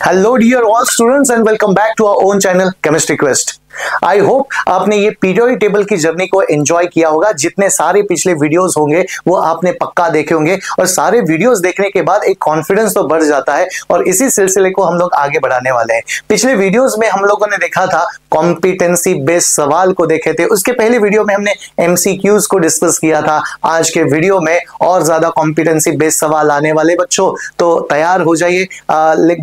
Hello dear all students and welcome back to our own channel Chemistry Quest. I hope आपने ये periodic table की journey को enjoy किया होगा। जितने सारे पिछले वीडियोस होंगे वो आपने पक्का देखे होंगे और सारे वीडियोस देखने के बाद एक कॉन्फिडेंस तो बढ़ जाता है और इसी सिलसिले को हम लोग आगे बढ़ाने वाले हैं। पिछले वीडियोस में हम लोगों ने देखा था कॉम्पिटेंसी बेस्ड सवाल को देखे थे, उसके पहले वीडियो में हमने एमसीक्यूज को डिस्कस किया था। आज के वीडियो में और ज्यादा कॉम्पिटेंसी बेस्ड सवाल आने वाले बच्चों, तो तैयार हो जाइए।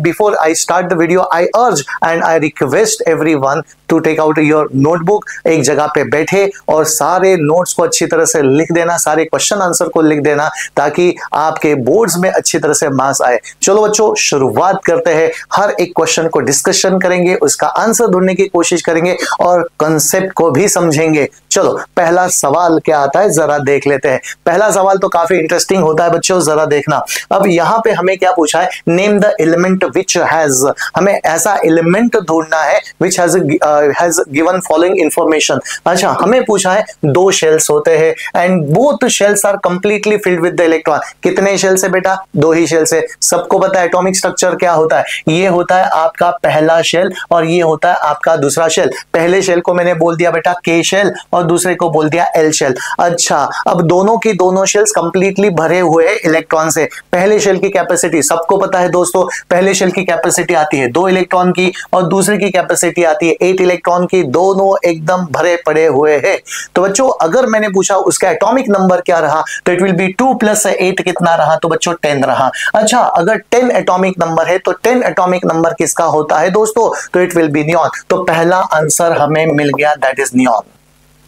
Before I start the video I urge and I request everyone to take out your notebook. एक जगह पे बैठे और सारे नोट्स को अच्छी तरह से लिख देना, सारे क्वेश्चन आंसर को लिख देना ताकि आपके बोर्ड्स में अच्छी तरह से मार्क्स आए। चलो बच्चों शुरुआत करते हैं। हर एक क्वेश्चन को डिस्कशन करेंगे, उसका आंसर ढूंढने की कोशिश करेंगे और कंसेप्ट को भी समझेंगे। चलो पहला सवाल क्या आता है जरा देख लेते हैं। पहला सवाल तो काफी इंटरेस्टिंग होता है बच्चों, जरा देखना। अब यहां पे हमें क्या पूछा है, name the element which has, हमें ऐसा एलिमेंट ढूंढना है which has given following information. अच्छा, हमें पूछा है दो शेल्स होते हैं and both shells are completely filled with the electron. कितने शेल से बेटा? दो ही शेल से। सबको पता है एटॉमिक स्ट्रक्चर क्या होता है, ये होता है आपका पहला शेल और ये होता है आपका दूसरा शेल। पहले शेल को मैंने बोल दिया बेटा के शेल और दूसरे को बोल दिया एल शेल। अच्छा, अब दोनों की दोनों शेल्स कंप्लीटली भरे हुए हैं इलेक्ट्रॉन से। पहले शेल की कैपेसिटी सबको पता है दोस्तों, पहले शेल की कैपेसिटी आती है 2 इलेक्ट्रॉन की और दूसरे की कैपेसिटी आती है 8 इलेक्ट्रॉन की। दोनों एकदम भरे पड़े हुए हैं। तो बच्चों अगर मैंने पूछा उसका एटॉमिक नंबर क्या रहा तो इट विल बी 2 + 8 कितना रहा? तो बच्चों 10 रहा। अच्छा, अगर 10 एटॉमिक नंबर है तो 10 एटॉमिक नंबर किसका होता है दोस्तों? तो इट विल बी नियॉन। तो पहला आंसर हमें मिल गया, that is neon,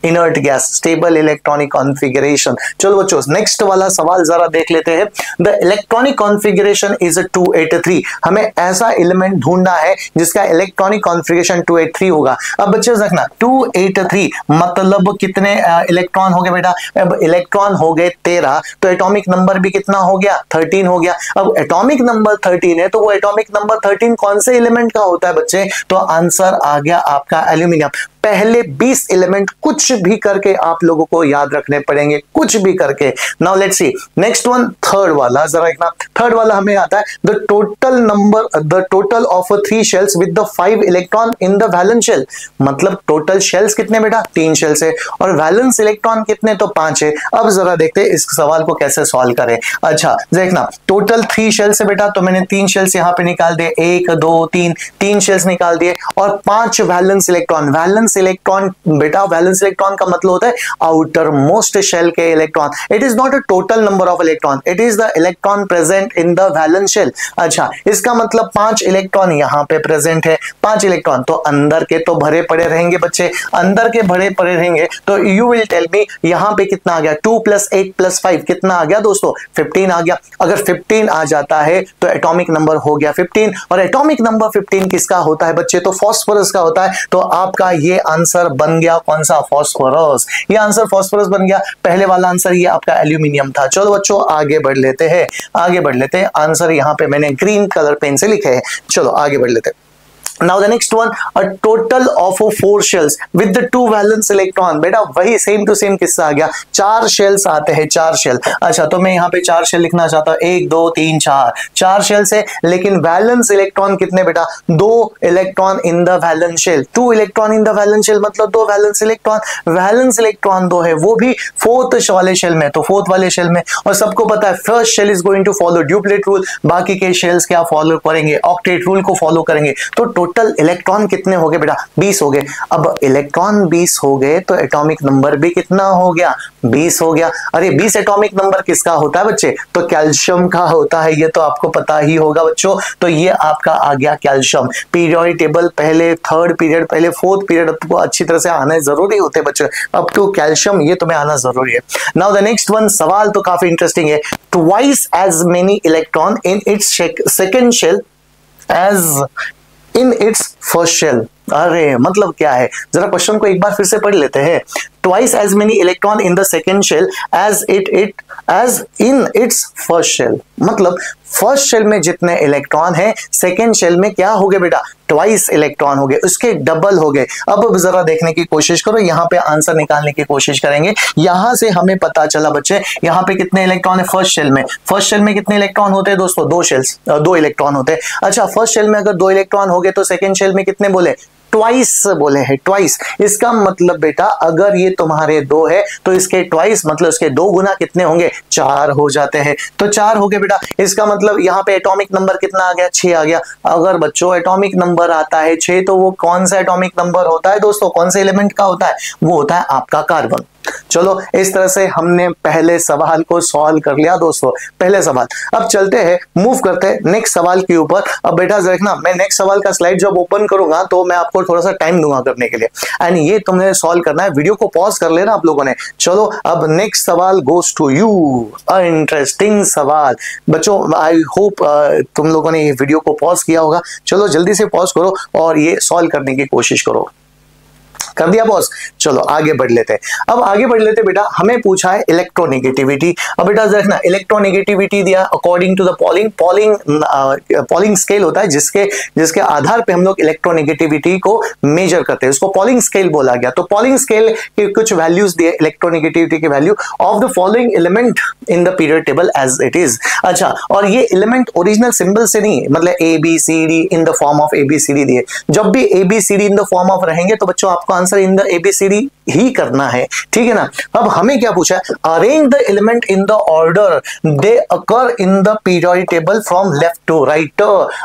inert gas, stable electronic configuration. चलो बच्चों नेक्स्ट वाला सवाल जरा देख लेते हैं। The electronic configuration is 283। हमें ऐसा एलिमेंट ढूंढना है जिसका इलेक्ट्रॉनिक कॉन्फ़िगरेशन 283 होगा। अब बच्चे देखना 283 मतलब कितने इलेक्ट्रॉन हो गए बेटा? अब इलेक्ट्रॉन हो गए 13, तो एटॉमिक नंबर भी कितना हो गया? 13 हो गया। अब एटॉमिक नंबर 13 है तो वो एटॉमिक नंबर 13 कौन से एलिमेंट का होता है बच्चे? तो आंसर आ गया आपका एल्यूमिनियम। पहले 20 एलिमेंट कुछ भी करके आप लोगों को याद रखने पड़ेंगे, कुछ भी करके। Now let's see next one, third वाला जरा देखना। थर्ड वाला हमें आता है the total of 3 shells with the 5 electron in the valence shell. मतलब टोटल शेल्स कितने बेटा? 3 शेल्स है और वैलेंस इलेक्ट्रॉन कितने? तो 5 है। अब जरा देखते हैं इस सवाल को कैसे सॉल्व करें। अच्छा देखना, टोटल 3 शेल्स है बेटा, तो मैंने 3 शेल्स यहां पे निकाल दिए, 1 2 3 शेल्स निकाल दिए और 5 वैलेंस इलेक्ट्रॉन। वैलेंस इलेक्ट्रॉन बेटा, वैलेंस इलेक्ट्रॉन का मतलब होता है आउटर मोस्ट शेल के electron. It is not a total number of electron, it is the electron present in the valence shell. अच्छा, इसका मतलब 5 इलेक्ट्रॉन यहां पे प्रेजेंट है। 5 इलेक्ट्रॉन तो अंदर के तो भरे पड़े रहेंगे बच्चे, अंदर के भरे पड़े रहेंगे। तो यू विल टेल मी यहां पे कितना आ गया? 2 + 8 + 5 कितना आ गया दोस्तों? 15 आ गया। अगर 15 आ जाता है तो एटॉमिक नंबर हो गया 15 और एटॉमिक नंबर 15 किसका होता है बच्चे? तो फास्फोरस का होता है। तो आपका ये आंसर बन गया कौन सा? फास्फोरस। ये आंसर फास्फोरस बन गया। पहले वाला आंसर ये आपका एल्यूमिनियम था। चलो बच्चों आगे बढ़ लेते हैं, आगे बढ़ लेते हैं। आंसर यहां पे मैंने ग्रीन कलर पेन से लिखे हैं। चलो आगे बढ़ लेते हैं। Now the next one, a total of 4 shells with the 2 valence electron। बेटा वही सेम टू सेम किस्सा आ गया। 4 शेल्स आते हैं, 4 शेल। अच्छा, तो मैं यहाँ पे 4 शेल लिखना चाहता हूँ, 1 2 3 4 शेल्स है, लेकिन वैलेंस इलेक्ट्रॉन कितने बेटा? 2 electron in the valence shell. 2 electron in the valence shell मतलब 2 वैलेंस इलेक्ट्रॉन। वैलेंस इलेक्ट्रॉन 2 है, वो भी 4th वाले शेल में। तो 4th वाले शेल में, और सबको पता है first shell is going to follow duplet rule, बाकी के शेल्स क्या फॉलो करेंगे? ऑक्टेट रूल को फॉलो करेंगे। तो टोटल इलेक्ट्रॉन कितने हो गए बेटा? 20 हो गए। अब इलेक्ट्रॉन 20 हो गए तो एटॉमिक नंबर भी कितना हो गया? 20 हो गया। अरे 20 एटॉमिक नंबर किसका होता है बच्चे? तो कैल्शियम का होता है, ये तो आपको पता ही होगा बच्चों। तो ये आपका आ गया कैल्शियम। पीरियोडिक टेबल पहले 3rd पीरियड, पहले 4th पीरियड आपको अच्छी तरह से आने जरूरी होते बच्चों। अप टू कैल्शियम ये तुम्हें आना जरूरी है। नाउ द नेक्स्ट वन, सवाल तो काफी इंटरेस्टिंग है। Twice as many electron in its second shell as in its first shell. अरे मतलब क्या है, जरा क्वेश्चन को एक बार फिर से पढ़ लेते हैं। Twice as many electron in the second shell as as in its first shell. मतलब फर्स्ट शेल में जितने इलेक्ट्रॉन है सेकेंड शेल में क्या हो गए बेटा, ट्वाइस इलेक्ट्रॉन हो गए, उसके डबल हो गए। अब जरा देखने की कोशिश करो, यहां पे आंसर निकालने की कोशिश करेंगे। यहां से हमें पता चला बच्चे यहां पे कितने इलेक्ट्रॉन है फर्स्ट शेल में। फर्स्ट शेल में कितने इलेक्ट्रॉन होते हैं दोस्तों, दो इलेक्ट्रॉन होते हैं। अच्छा, फर्स्ट शेल में अगर 2 इलेक्ट्रॉन हो गए तो सेकेंड शेल में कितने बोले, ट्वाइस बोले हैं, ट्वाइस। इसका मतलब बेटा अगर ये तुम्हारे 2 है तो इसके ट्वाइस मतलब इसके 2 गुना कितने होंगे, 4 हो जाते हैं। तो 4 हो गए बेटा। इसका मतलब यहाँ पे एटॉमिक नंबर कितना आ गया, 6 आ गया। अगर बच्चों एटॉमिक नंबर आता है 6 तो वो कौन सा एटॉमिक नंबर होता है दोस्तों, कौन से एलिमेंट का होता है, वो होता है आपका कार्बन। चलो, इस तरह से हमने पहले सवाल को सॉल्व कर लिया दोस्तों, पहले सवाल। अब चलते हैं, मूव करते हैं नेक्स्ट सवाल के ऊपर। अब बेटा देखना, मैं नेक्स्ट सवाल का स्लाइड जब ओपन करूंगा तो मैं आपको थोड़ा सा टाइम दूंगा करने के लिए, एंड ये तुमने सॉल्व करना है। वीडियो को पॉज कर लेना आप लोगों ने। चलो, अब नेक्स्ट सवाल गोज टू यू। इंटरेस्टिंग सवाल बच्चों, आई होप तुम लोगों ने ये वीडियो को पॉज किया होगा। चलो जल्दी से पॉज करो और ये सॉल्व करने की कोशिश करो। कर दिया बॉस? चलो आगे बढ़ लेते हैं। अब आगे बढ़ लेते बेटा, हमें पूछा है इलेक्ट्रोनेगेटिविटी। अब बेटा देखना, इलेक्ट्रोनेगेटिविटी दिया according to the Pauling scale होता है जिसके आधार पे हम लोग इलेक्ट्रोनेगेटिविटी को मेजर करते हैं, उसको पॉलिंग स्केल बोला गया। तो पॉलिंग स्केल के कुछ वैल्यूज दिए इलेक्ट्रोनेगेटिविटी के value of the following element in the period table as it is. अच्छा, और ये एलिमेंट ओरिजिनल सिंबल से नहीं, मतलब ABCD in the form of ABCD दिए। जब भी ABCD in the form of रहेंगे तो बच्चों आपको आंसर इन द ABCD ही करना है, ठीक है ना। अब हमें क्या पूछा है, arrange the element in the order they occur in the periodic table from left to right.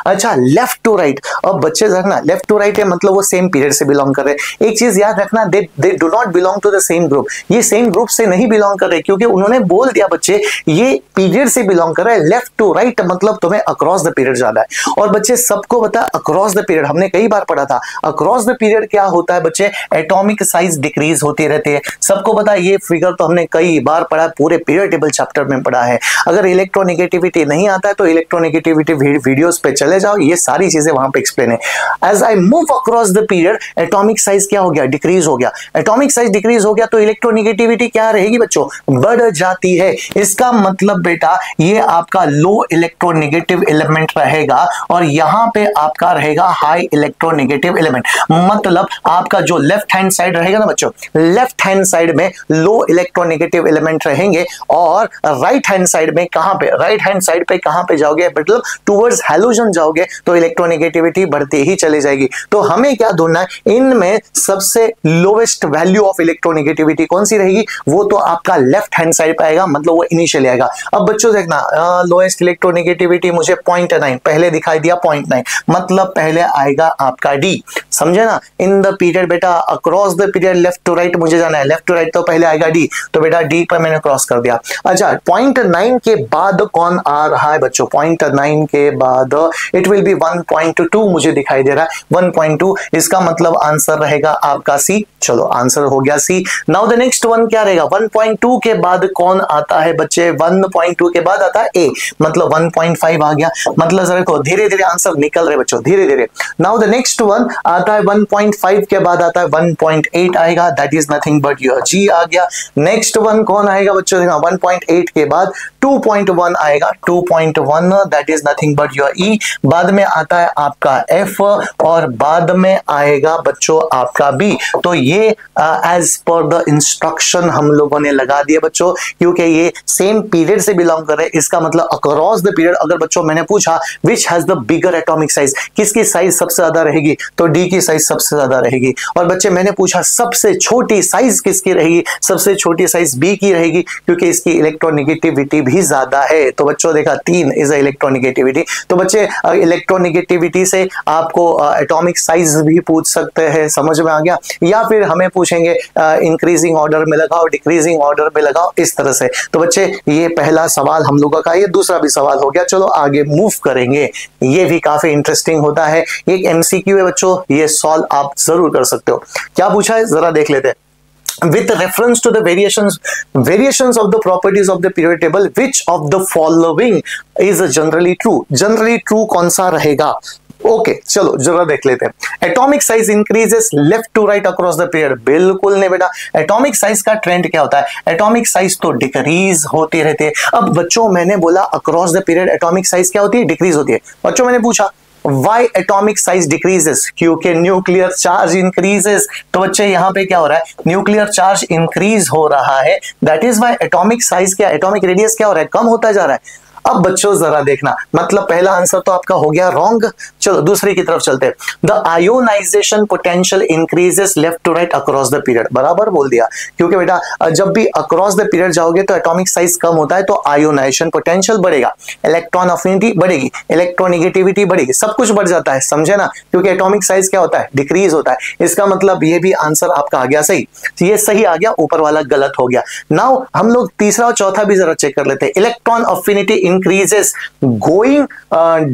अच्छा, लेफ्ट टू राइट। अब बच्चे देखना, लेफ्ट टू राइट है मतलब वो सेम पीरियड से बिलोंग कर रहे हैं। एक चीज याद रखना, they do not belong to the same group. ये सेम ग्रुप से नहीं बिलोंग कर रहे, क्योंकि उन्होंने बोल दिया बच्चे ये पीरियड से बिलोंग कर रहा है। लेफ्ट टू राइट मतलब तुम्हें अक्रॉस द पीरियड जाना है। और बच्चे सबको पता है अक्रॉस द पीरियड, हमने कई बार पढ़ा था। अक्रॉस द पीरियड क्या होता है बच्चे, एटॉमिक साइज डिक्रीज होती रहती है। सबको पता है ये फिगर तो हमने कई बार पढ़ा, पूरे पीरियड टेबल चैप्टर में पढ़ा है। अगर इलेक्ट्रोनेगेटिविटी नहीं आता है तो इलेक्ट्रोनेगेटिविटी वीडियोस पे चले जाओ, ये सारी चीजें वहां पे एक्सप्लेन है। As I move across the period atomic size क्या हो गया, डिक्रीज हो गया। एटॉमिक साइज डिक्रीज हो गया तो इलेक्ट्रोनेगेटिविटी क्या रहेगी बच्चों, बढ़ जाती है। इसका मतलब बेटा ये आपका लो इलेक्ट्रोनेगेटिव एलिमेंट रहेगा और यहां पे आपका रहेगा हाई इलेक्ट्रोनेगेटिव एलिमेंट। मतलब आपका जो लेफ्ट हैंड साइड रहेगा ना बच्चों, लेफ्ट हैंड साइड में लो इलेक्ट्रोनेगेटिव एलिमेंट रहेंगे और राइट हैंड साइड में कहां पे, राइट हैंड साइड पे कहां पे जाओगे, मतलब टुवर्ड्स हैलोजन जाओगे तो इलेक्ट्रोनेगेटिविटी बढ़ती ही चली जाएगी। तो हमें क्या ढूंढना है, इनमें सबसे लोवेस्ट वैल्यू ऑफ इलेक्ट्रोनेगेटिविटी कौन सी रहेगी, वो तो आपका लेफ्ट हैंड साइड पे आएगा, मतलब वो इनिशियली आएगा। अब बच्चों देखना, लोएस्ट इलेक्ट्रोनेगेटिविटी मुझे 0.9 पहले दिखाई दिया, 0.9 मतलब पहले आएगा आपका डी, समझे ना। इन द पीरियड बेटा across the period left to right मुझे जाना है, लेफ्ट टू राइट तो पहले आएगा डी, तो बेटा डी पर मैंने क्रॉस कर दिया। अच्छा, 0.9 के बाद कौन आ रहा है बच्चों, 0.9 के बाद इट विल बी 1.2 मुझे दिखाई दे रहा है, 1.2। इसका मतलब आंसर रहेगा आपका सी। चलो आंसर हो गया सी। नाउ द नेक्स्ट वन क्या रहेगा, 1.2 के बाद कौन आता है बच्चे, 1.2 के बाद आता है ए, मतलब 1.5 आ गया। मतलब जरा देखो धीरे धीरे आंसर निकल रहे बच्चों, धीरे धीरे। नाउ द नेक्स्ट वन आता है 1.5 के बाद आता है 1.8 आएगा, that is nothing but your G आ गया। नेक्स्ट वन कौन आएगा बच्चों, देखना 1.8 के बाद 2.1 आएगा, 2.1 that is nothing but your E. बाद में आता है आपका एफ और बाद में आएगा बच्चों आपका बी। तो ये एज पर द इंस्ट्रक्शन हम लोगों ने लगा दिया बच्चों, क्योंकि ये सेम पीरियड से बिलोंग कर रहे हैं। इसका मतलब अक्रॉस द पीरियड, अगर बच्चों मैंने पूछा which has the bigger atomic size, किसकी साइज सबसे ज्यादा रहेगी, तो डी की साइज सबसे ज्यादा रहेगी। और बच्चे मैंने पूछा सबसे छोटी साइज किसकी रहेगी, सबसे छोटी साइज बी की रहेगी, क्योंकि इसकी इलेक्ट्रोनेगेटिविटी भी ज्यादा है। तो बच्चों देखा 3 इज इलेक्ट्रोनेगेटिविटी। तो बच्चे इलेक्ट्रोनेगेटिविटी से आपको एटॉमिक साइज भी पूछ सकते हैं, समझ में आ गया। या फिर हमें पूछेंगे इंक्रीजिंग ऑर्डर में लगाओ, डिक्रीजिंग ऑर्डर में लगाओ, इस तरह से। तो बच्चे ये पहला सवाल हम लोगों का, ये दूसरा भी सवाल हो गया। चलो आगे मूव करेंगे, ये भी काफी इंटरेस्टिंग होता है। एक एमसीक्यू है बच्चों, ये सॉल्व आप जरूर कर सकते हो। क्या पूछा है जरा देख लेते हैं। With reference to the variations of the properties of the periodic table, which of the following is generally true? Generally true कौन सा रहेगा? ओके चलो जरा देख लेते हैं। Atomic size increases left to right across the period, बिल्कुल नहीं बेटा। एटॉमिक साइज का ट्रेंड क्या होता है? एटॉमिक साइज तो डिक्रीज होती रहती है। अब बच्चों मैंने बोला across the period atomic size क्या होती है? डिक्रीज होती है। बच्चों मैंने पूछा वाई एटॉमिक साइज डिक्रीजेस? क्योंकि न्यूक्लियर चार्ज इंक्रीजेस। तो बच्चे यहां पे क्या हो रहा है? न्यूक्लियर चार्ज इंक्रीज हो रहा है, that is why atomic size क्या, एटॉमिक रेडियस क्या हो रहा है? कम होता जा रहा है। अब बच्चों जरा देखना, मतलब पहला आंसर तो आपका हो गया रॉन्ग। चलो दूसरी की तरफ चलते हैं। The ionisation potential increases left to right across the period, बराबर बोल दिया। क्योंकि बेटा जब भी अक्रॉस द पीरियड जाओगे तो एटॉमिक साइज कम होता है, तो आयोनाइजेशन पोटेंशियल बढ़ेगा, इलेक्ट्रॉन अफिनिटी बढ़ेगी, इलेक्ट्रोनेगेटिविटी बढ़ेगी, सब कुछ बढ़ जाता है, समझे ना? क्योंकि एटॉमिक साइज क्या होता है? डिक्रीज होता है। इसका मतलब ये भी आंसर आपका आ गया सही, ये सही आ गया, ऊपर वाला गलत हो गया। नाउ हम लोग तीसरा और चौथा भी जरा चेक कर लेते हैं। Electron affinity increases going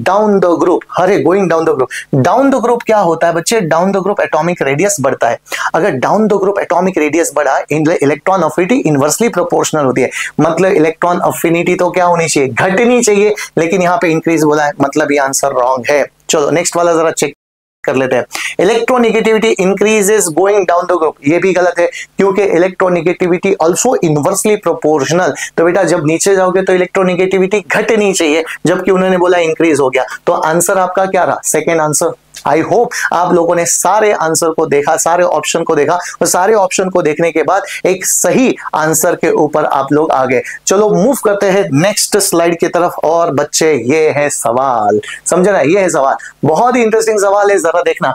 down the group। अरे going down the group, down the group क्या होता है बच्चे? down the group atomic radius बढ़ता है। अगर down the group atomic radius बढ़ा, इलेक्ट्रॉन अफिनिटी इनवर्सली प्रोपोर्शनल होती है। मतलब इलेक्ट्रॉन अफिनिटी तो क्या होनी चाहिए? घटनी चाहिए, लेकिन यहां पे इंक्रीज बोला है, मतलब ये आंसर रॉन्ग है। चलो नेक्स्ट वाला जरा चेक कर लेते हैं। Electronegativity increases going down the group, ये भी गलत है, क्योंकि इलेक्ट्रोनेगेटिविटी आल्सो इनवर्सली प्रोपोर्शनल। तो बेटा जब नीचे जाओगे तो इलेक्ट्रोनेगेटिविटी घटनी चाहिए, जबकि उन्होंने बोला इंक्रीज हो गया। तो आंसर आपका क्या रहा? Second answer. आई होप आप लोगों ने सारे आंसर को देखा, सारे ऑप्शन को देखा, और सारे ऑप्शन को देखने के बाद एक सही आंसर के ऊपर आप लोग आ गए। चलो मूव करते हैं नेक्स्ट स्लाइड की तरफ। और बच्चे ये है सवाल, समझे ना? ये है सवाल, बहुत ही इंटरेस्टिंग सवाल है, जरा देखना।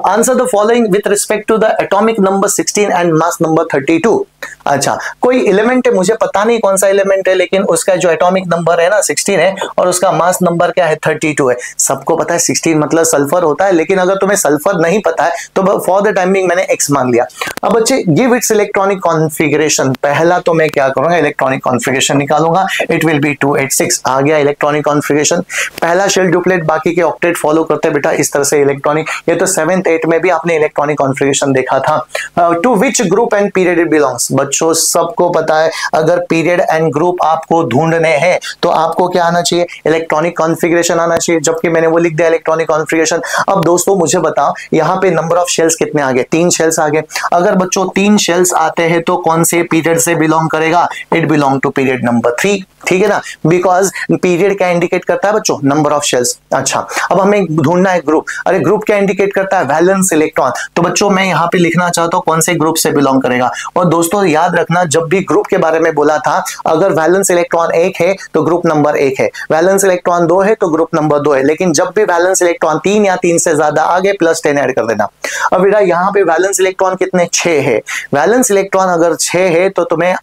Answer the following with respect to the atomic number 16 and mass number 32। अच्छा, कोई एलिमेंट है, मुझे पता नहीं कौन सा एलिमेंट है, लेकिन उसका जो एटॉमिक नंबर है ना 16 है, और उसका मास नंबर क्या है? 32 है। सबको पता है 16 मतलब सल्फर होता है, लेकिन अगर तुम्हें सल्फर नहीं पता है तो फॉर द टाइमिंग मैंने एक्स मान लिया। अब बच्चे गिव इट्स इलेक्ट्रॉनिक कॉन्फ़िगरेशन। पहला तो मैं क्या करूंगा? इलेक्ट्रॉनिक कॉन्फ़िगरेशन निकालूंगा। It will B 286। आ गया इलेक्ट्रॉनिक कॉन्फ़िगरेशन। पहला शेल डुप्लेट, बाकी के ऑक्टेट फॉलो करते बेटा इस तरह से इलेक्ट्रॉनिक। ये तो 7th 8th में भी आपने इलेक्ट्रॉनिक कॉन्फ़िगरेशन देखा था। To which group and period it belongs? बच्चों सबको पता है, अगर पीरियड एंड ग्रुप आपको ढूंढने हैं तो आपको क्या आना चाहिए? इलेक्ट्रॉनिक कॉन्फ़िगरेशन आना चाहिए, जबकि मैंने वो लिख दिया इलेक्ट्रॉनिक कॉन्फ़िगरेशन। अब दोस्तों मुझे बताओ, यहाँ पे नंबर ऑफ शेल्स कितने आ गए? 3 शेल्स आ गए। अगर बच्चों 3 शेल्स आते हैं तो कौन से पीरियड से बिलोंग करेगा? It belong to period number 3, ठीक है ना? बिकॉज पीरियड क्या इंडिकेट करता है बच्चों? Number of shells. अच्छा, अब हमें ढूंढना है ग्रुप। अरे ग्रुप क्या इंडिकेट करता है? Valence electron. तो बच्चों मैं यहाँ पे लिखना चाहता हूँ कौन से ग्रुप से बिलोंग करेगा। और दोस्तों याद रखना, जब भी ग्रुप के बारे में बोला था, अगर वैलेंस इलेक्ट्रॉन 1 है तो ग्रुप नंबर 1 है, वैलेंस इलेक्ट्रॉन 2 है तो ग्रुप नंबर 2 है, लेकिन जब भी वैलेंस इलेक्ट्रॉन 3 या 3 से ज्यादा आगे +10 ऐड कर देना। अब बेटा यहाँ पे वैलेंस इलेक्ट्रॉन कितने? 6 है। वैलेंस इलेक्ट्रॉन अगर 6 है तो तुम्हें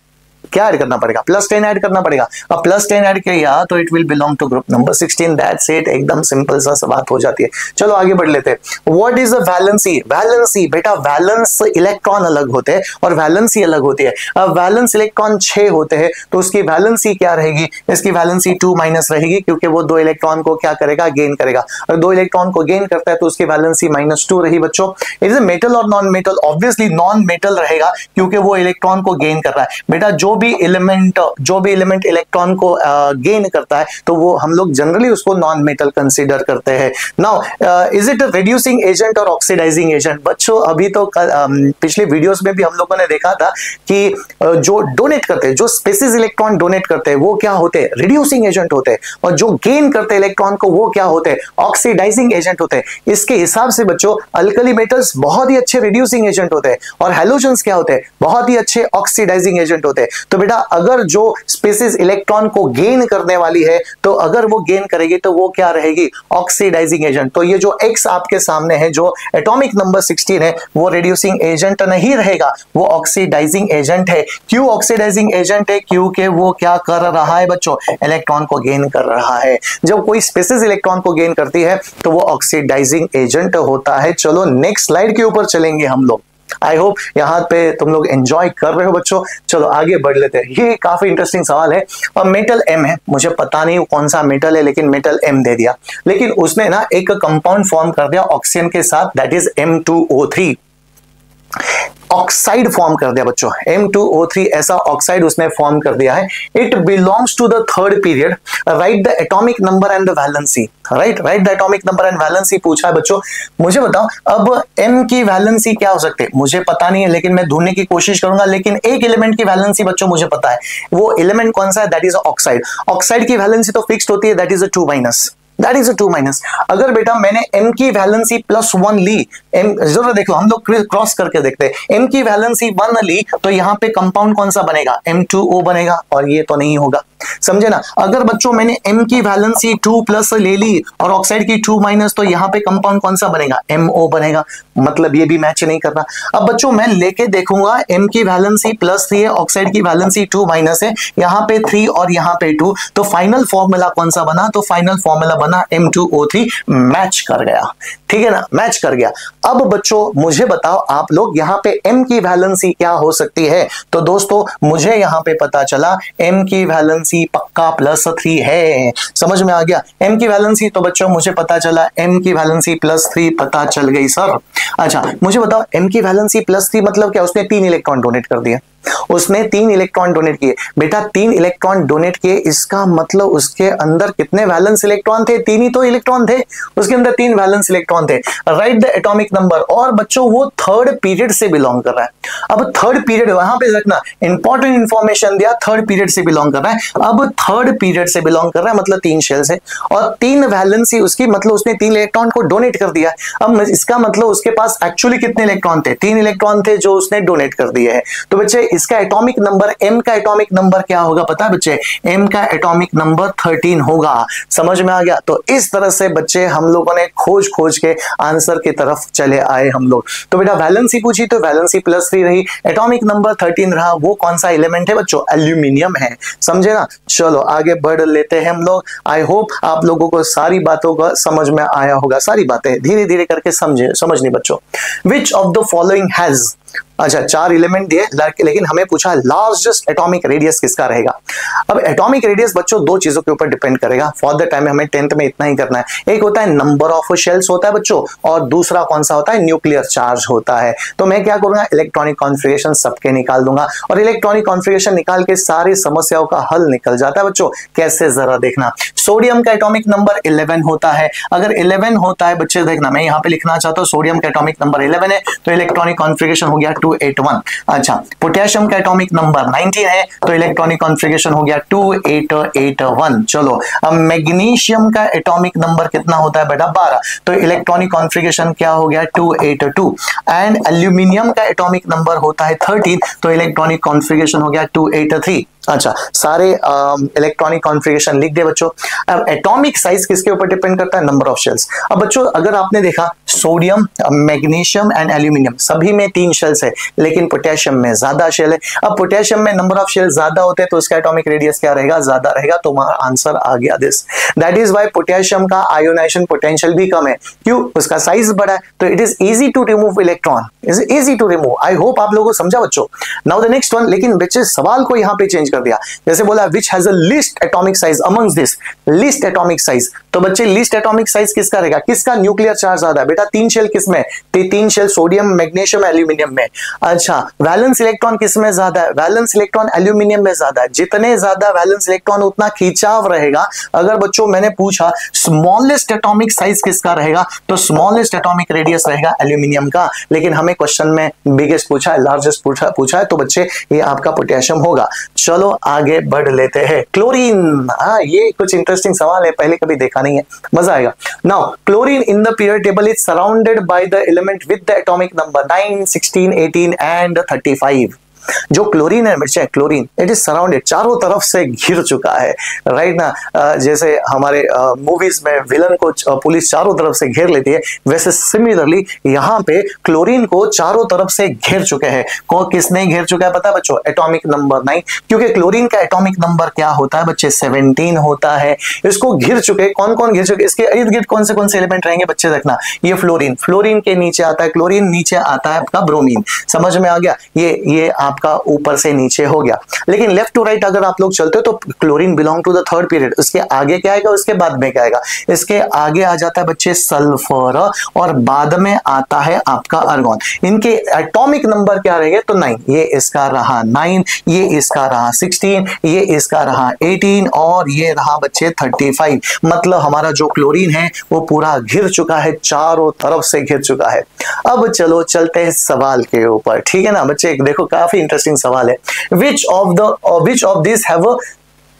क्या ऐड करना पड़ेगा? +10 ऐड करना पड़ेगा। अब +10 ऐड किया तो it will belong to group number 16। That's it, एकदम सिंपल सा बात हो जाती है। चलो आगे बढ़ लेते हैं। What is the valency? Valency बेटा, वैलेंस इलेक्ट्रॉन अलग होते हैं और वैलेंसी अलग होती है। अब वैलेंस इलेक्ट्रॉन 6 होते हैं तो उसकी वैलेंसी क्या रहेगी? इसकी वैलेंसी 2- रहेगी, क्योंकि वो 2 इलेक्ट्रॉन को क्या करेगा? गेन करेगा। और 2 इलेक्ट्रॉन को गेन करता है तो उसकी वैलेंसी -2 रही बच्चों। इट इज अ मेटल और non metal? Obviously non metal रहेगा, क्योंकि वो इलेक्ट्रॉन को गेन कर रहा है। बेटा जो भी एलिमेंट इलेक्ट्रॉन को गेन करता है तो वो हम लोग जनरली उसको नॉन मेटल कंसीडर करते हैं। Now is it a reducing agent और ऑक्सीडाइजिंग एजेंट? बच्चों अभी तो पिछले वीडियोस में भी हम लोगों ने देखा था कि जो डोनेट करते हैं, जो स्पेसिस इलेक्ट्रॉन डोनेट करते हैं, वो क्या होते हैं? रिड्यूसिंग एजेंट होते हैं। और जो गेन करते हैं इलेक्ट्रॉन को, वो क्या होते हैं? ऑक्सीडाइजिंग एजेंट होते हैं। इसके हिसाब से बच्चों अल्कली मेटल्स बहुत ही अच्छे रिड्यूसिंग एजेंट होते हैं, और हैलोजन्स क्या होते हैं? बहुत ही अच्छे ऑक्सीडाइजिंग एजेंट होते हैं। तो बेटा अगर जो स्पेसिस इलेक्ट्रॉन को गेन करने वाली है, तो अगर वो गेन करेगी तो वो क्या रहेगी? Oxidising agent. तो ये जो X आपके सामने है, जो एटॉमिक नंबर 16 है, वो रिड्यूसिंग एजेंट नहीं रहेगा, वो ऑक्सीडाइजिंग एजेंट है। क्यों ऑक्सीडाइजिंग एजेंट है? क्योंकि वो क्या कर रहा है बच्चों? इलेक्ट्रॉन को गेन कर रहा है। जब कोई स्पेसिस इलेक्ट्रॉन को गेन करती है तो वो ऑक्सीडाइजिंग एजेंट होता है। चलो नेक्स्ट स्लाइड के ऊपर चलेंगे हम लोग। आई होप यहाँ पे तुम लोग एंजॉय कर रहे हो बच्चों। चलो आगे बढ़ लेते हैं। ये काफी इंटरेस्टिंग सवाल है। और मेटल M है, मुझे पता नहीं कौन सा मेटल है, लेकिन मेटल M दे दिया। लेकिन उसने ना एक कंपाउंड फॉर्म कर दिया ऑक्सीजन के साथ, that is M2O3। Oxide form कर दिया बच्चों, M2O3 ऐसा ऑक्साइड उसने फॉर्म कर दिया है। It belongs to the third period, right the atomic number and the valency, right the atomic number and valency पूछा है बच्चों। मुझे बताओ अब M की वैलेंसी क्या हो सकती है, मुझे पता नहीं है, लेकिन मैं ढूंढने की कोशिश करूंगा। लेकिन एक एलिमेंट की वैलेंसी बच्चों मुझे पता है, वो एलिमेंट कौन सा है, दैट इज ऑक्साइड। ऑक्साइड की वैलेंसी तो फिक्स्ड होती है, दैट इज 2-। That is 2-। अगर बेटा मैंने M की वैलेंसी +1 ली, जरा देखो हम लोग क्रॉस करके देखते हैं, M की वैलेंसी 1 ली तो यहाँ पे कंपाउंड कौन सा बनेगा, M2O बनेगा, और ये तो नहीं होगा, समझे ना। अगर बच्चों मैंने M की वैलेंसी 2+ ले ली और ऑक्साइड की 2- तो यहाँ पे कंपाउंड कौन सा बनेगा, MO बनेगा, मतलब ये भी मैच नहीं कर रहा। अब बच्चों मैं लेके देखूंगा M की वैलेंसी +3 है, ऑक्साइड की वैलेंसी 2- है, यहाँ पे 3 और यहाँ पे 2, तो फाइनल फॉर्मूला कौन सा बना, तो फाइनल फॉर्मूला बना M2O3, मैच कर गया, ठीक है ना, मैच कर गया। अब बच्चों मुझे बताओ आप लोग यहाँ पे M की वैलेंसी क्या हो सकती है, तो दोस्तों मुझे यहाँ पे पता चला M की वैलेंसी पक्का +3 है, समझ में आ गया। M की वैलेंसी तो बच्चों मुझे पता चला, M की वैलेंसी +3 पता चल गई सर। अच्छा मुझे बताओ M की वैलेंसी +3 मतलब क्या, उसने 3 इलेक्ट्रॉन डोनेट कर दिए, उसने 3 इलेक्ट्रॉन डोनेट किए बेटा, 3 इलेक्ट्रॉन डोनेट किए, इसका मतलब उसके अंदर कितने वैलेंस इलेक्ट्रॉन थे, 3 ही तो इलेक्ट्रॉन थे, उसके अंदर 3 वैलेंस इलेक्ट्रॉन थे, राइट द एटॉमिक नंबर। और बच्चों वो थर्ड पीरियड से बिलोंग कर रहा है। अब थर्ड पीरियड वहां पे रखना, इंपॉर्टेंट इंफॉर्मेशन दिया, थर्ड पीरियड से बिलोंग कर रहा है। अब थर्ड पीरियड से बिलोंग कर रहा है मतलब 3 शेल्स है और 3 वैलेंसी उसकी, मतलब उसने 3 इलेक्ट्रॉन को डोनेट कर दिया। अब इसका मतलब उसके पास एक्चुअली कितने इलेक्ट्रॉन थे, 3 इलेक्ट्रॉन थे जो उसने डोनेट कर दिए हैं। तो बच्चे इसका एटॉमिक नंबर, M का एटॉमिक नंबर क्या होगा पता है बच्चे, M का एटॉमिक नंबर 13 होगा, समझ में आ गया। तो इस तरह से बच्चे हम लोगों ने खोज खोज के आंसर की तरफ चले आए हम लोग। तो बेटा वैलेंसी पूछी तो वैलेंसी +3 रही, एटॉमिक नंबर 13 रहा, वो कौन सा एलिमेंट है बच्चों, एल्यूमिनियम है, समझे ना। चलो आगे बढ़ लेते हैं हम लोग। आई होप आप लोगों को सारी बातों का समझ में आया होगा, सारी बातें धीरे धीरे करके समझनी बच्चों। विच ऑफ द फॉलोइंग हैज, अच्छा 4 एलिमेंट दिए, लेकिन हमें पूछा लार्जेस्ट एटॉमिक रेडियस किसका रहेगा। अब एटॉमिक रेडियस बच्चों 2 चीजों के ऊपर डिपेंड करेगा, फॉर द टाइम हमें 10th में इतना ही करना है। एक होता है नंबर ऑफ शेल्स होता है बच्चों, और दूसरा कौन सा होता है, न्यूक्लियर चार्ज होता है। तो मैं क्या करूंगा, इलेक्ट्रॉनिक कॉन्फ़िगरेशन सबके निकाल दूंगा, और इलेक्ट्रॉनिक कॉन्फ़िगरेशन निकाल के सारी समस्याओं का हल निकल जाता है बच्चों। कैसे जरा देखना, सोडियम का एटॉमिक नंबर 11 होता है, अगर 11 होता है बच्चे देखना, मैं यहाँ पे लिखना चाहता हूँ सोडियम का एटॉमिक नंबर 11 है, तो इलेक्ट्रॉनिक कॉन्फ़िगरेशन हो गया 281। अच्छा पोटेशियम का एटॉमिक नंबर 19 है, तो इलेक्ट्रॉनिक कॉन्फ़िगरेशन हो गया 2881। चलो अब मैग्नीशियम का एटॉमिक नंबर कितना होता है बेटा, 12, तो इलेक्ट्रॉनिक कॉन्फ़िगरेशन क्या हो गया 282। एंड एल्यूमिनियम का एटॉमिक नंबर होता है 13, तो इलेक्ट्रॉनिक कॉन्फ़िगरेशन हो गया 283। अच्छा सारे इलेक्ट्रॉनिक कॉन्फ़िगरेशन लिख दे बच्चों। अब एटॉमिक साइज किसके ऊपर डिपेंड करता है, नंबर ऑफ शेल्स। अब बच्चों अगर आपने देखा सोडियम, मैग्नीशियम एंड एल्यूमिनियम सभी में 3 शेल्स है, लेकिन पोटेशियम में ज्यादा शेल है। अब पोटेशियम में नंबर ऑफ शेल ज्यादा होते हैं तो उसका एटॉमिक रेडियस क्या रहेगा, ज्यादा रहेगा। तो हमारा आंसर आ गया this, that is why potassium का आयोनाइजेशन पोटेंशियल भी कम है, क्यों, उसका साइज बड़ा है, तो it is easy to remove electron, is easy to remove. I hope आप लोगों को समझा बच्चों। नाउ द नेक्स्ट वन, लेकिन बच्चे सवाल को यहाँ पे चेंज कर दिया, जैसे बोला which has a least atomic size amongst this, least atomic size, तो बच्चे लीस्ट एटॉमिक साइज किसका रहेगा, किसका न्यूक्लियर चार्ज ज्यादा है बेटा, 3 शेल किसमें, 3 शेल सोडियम, मैग्नीशियम, एल्यूमिनियम में। अच्छा वैलेंस इलेक्ट्रॉन किसमें ज्यादा है, वैलेंस इलेक्ट्रॉन एल्यूमिनियम में ज्यादा है। जितने ज्यादा वैलेंस इलेक्ट्रॉन उतना खिंचाव रहेगा। अगर बच्चों मैंने पूछा स्मॉलेस्ट एटॉमिक साइज किसका रहेगा, तो स्मॉलेस्ट एटॉमिक रेडियस रहेगा एल्यूमिनियम का, लेकिन हमें क्वेश्चन में बिगेस्ट पूछा है, लार्जेस्ट पूछा है, तो बच्चे ये आपका पोटेशियम होगा। चलो आगे बढ़ लेते हैं। क्लोरीन, ये कुछ इंटरेस्टिंग सवाल है, पहले कभी देखा नहीं है, मजा आएगा। Now chlorine in the period table is surrounded by the element with the atomic number 9, 16, 18 and 35। जो क्लोरीन है बच्चे, क्लोरीन इट इज सराउंडेड, चारों तरफ से घिर चुका है, राइट ना। जैसे हमारे मूवीज में विलन को पुलिस चारों तरफ से घेर लेती है, वैसे सिमिलरली यहाँ पे क्लोरीन को चारों तरफ से घेर चुके हैं। किसने घेर चुका है पता है बच्चों, एटॉमिक नंबर 9, क्योंकि क्लोरीन का एटॉमिक नंबर क्या होता है बच्चे, 17 होता है। इसको घिर चुके, कौन कौन घिर चुके, इसके इर्द गिर्द कौन से एलिमेंट रहेंगे बच्चे देखना, ये फ्लोरीन, फ्लोरीन के नीचे आता है क्लोरीन, नीचे आता है आपका ब्रोमीन, समझ में आ गया। ये आप आपका ऊपर से नीचे हो गया। लेकिन लेफ्ट टू राइट अगर आप लोग चलते हो तो chlorine belong to the third period, उसके आगे क्या आएगा, उसके बाद में क्या आएगा, इसके आगे आ जाता है बच्चे सल्फर और बाद में आता है आपका आर्गन। इनके एटॉमिक नंबर क्या रहेंगे, तो 9, ये इसका रहा 9, ये इसका रहा 16, ये इसका रहा 18 और ये रहा बच्चे 35। मतलब हमारा जो क्लोरीन है वो पूरा घिर चुका है, चारों तरफ से घिर चुका है। अब चलो चलते हैं सवाल के ऊपर, ठीक है ना बच्चे। देखो काफी इंटरेस्टिंग सवाल है। Which of this have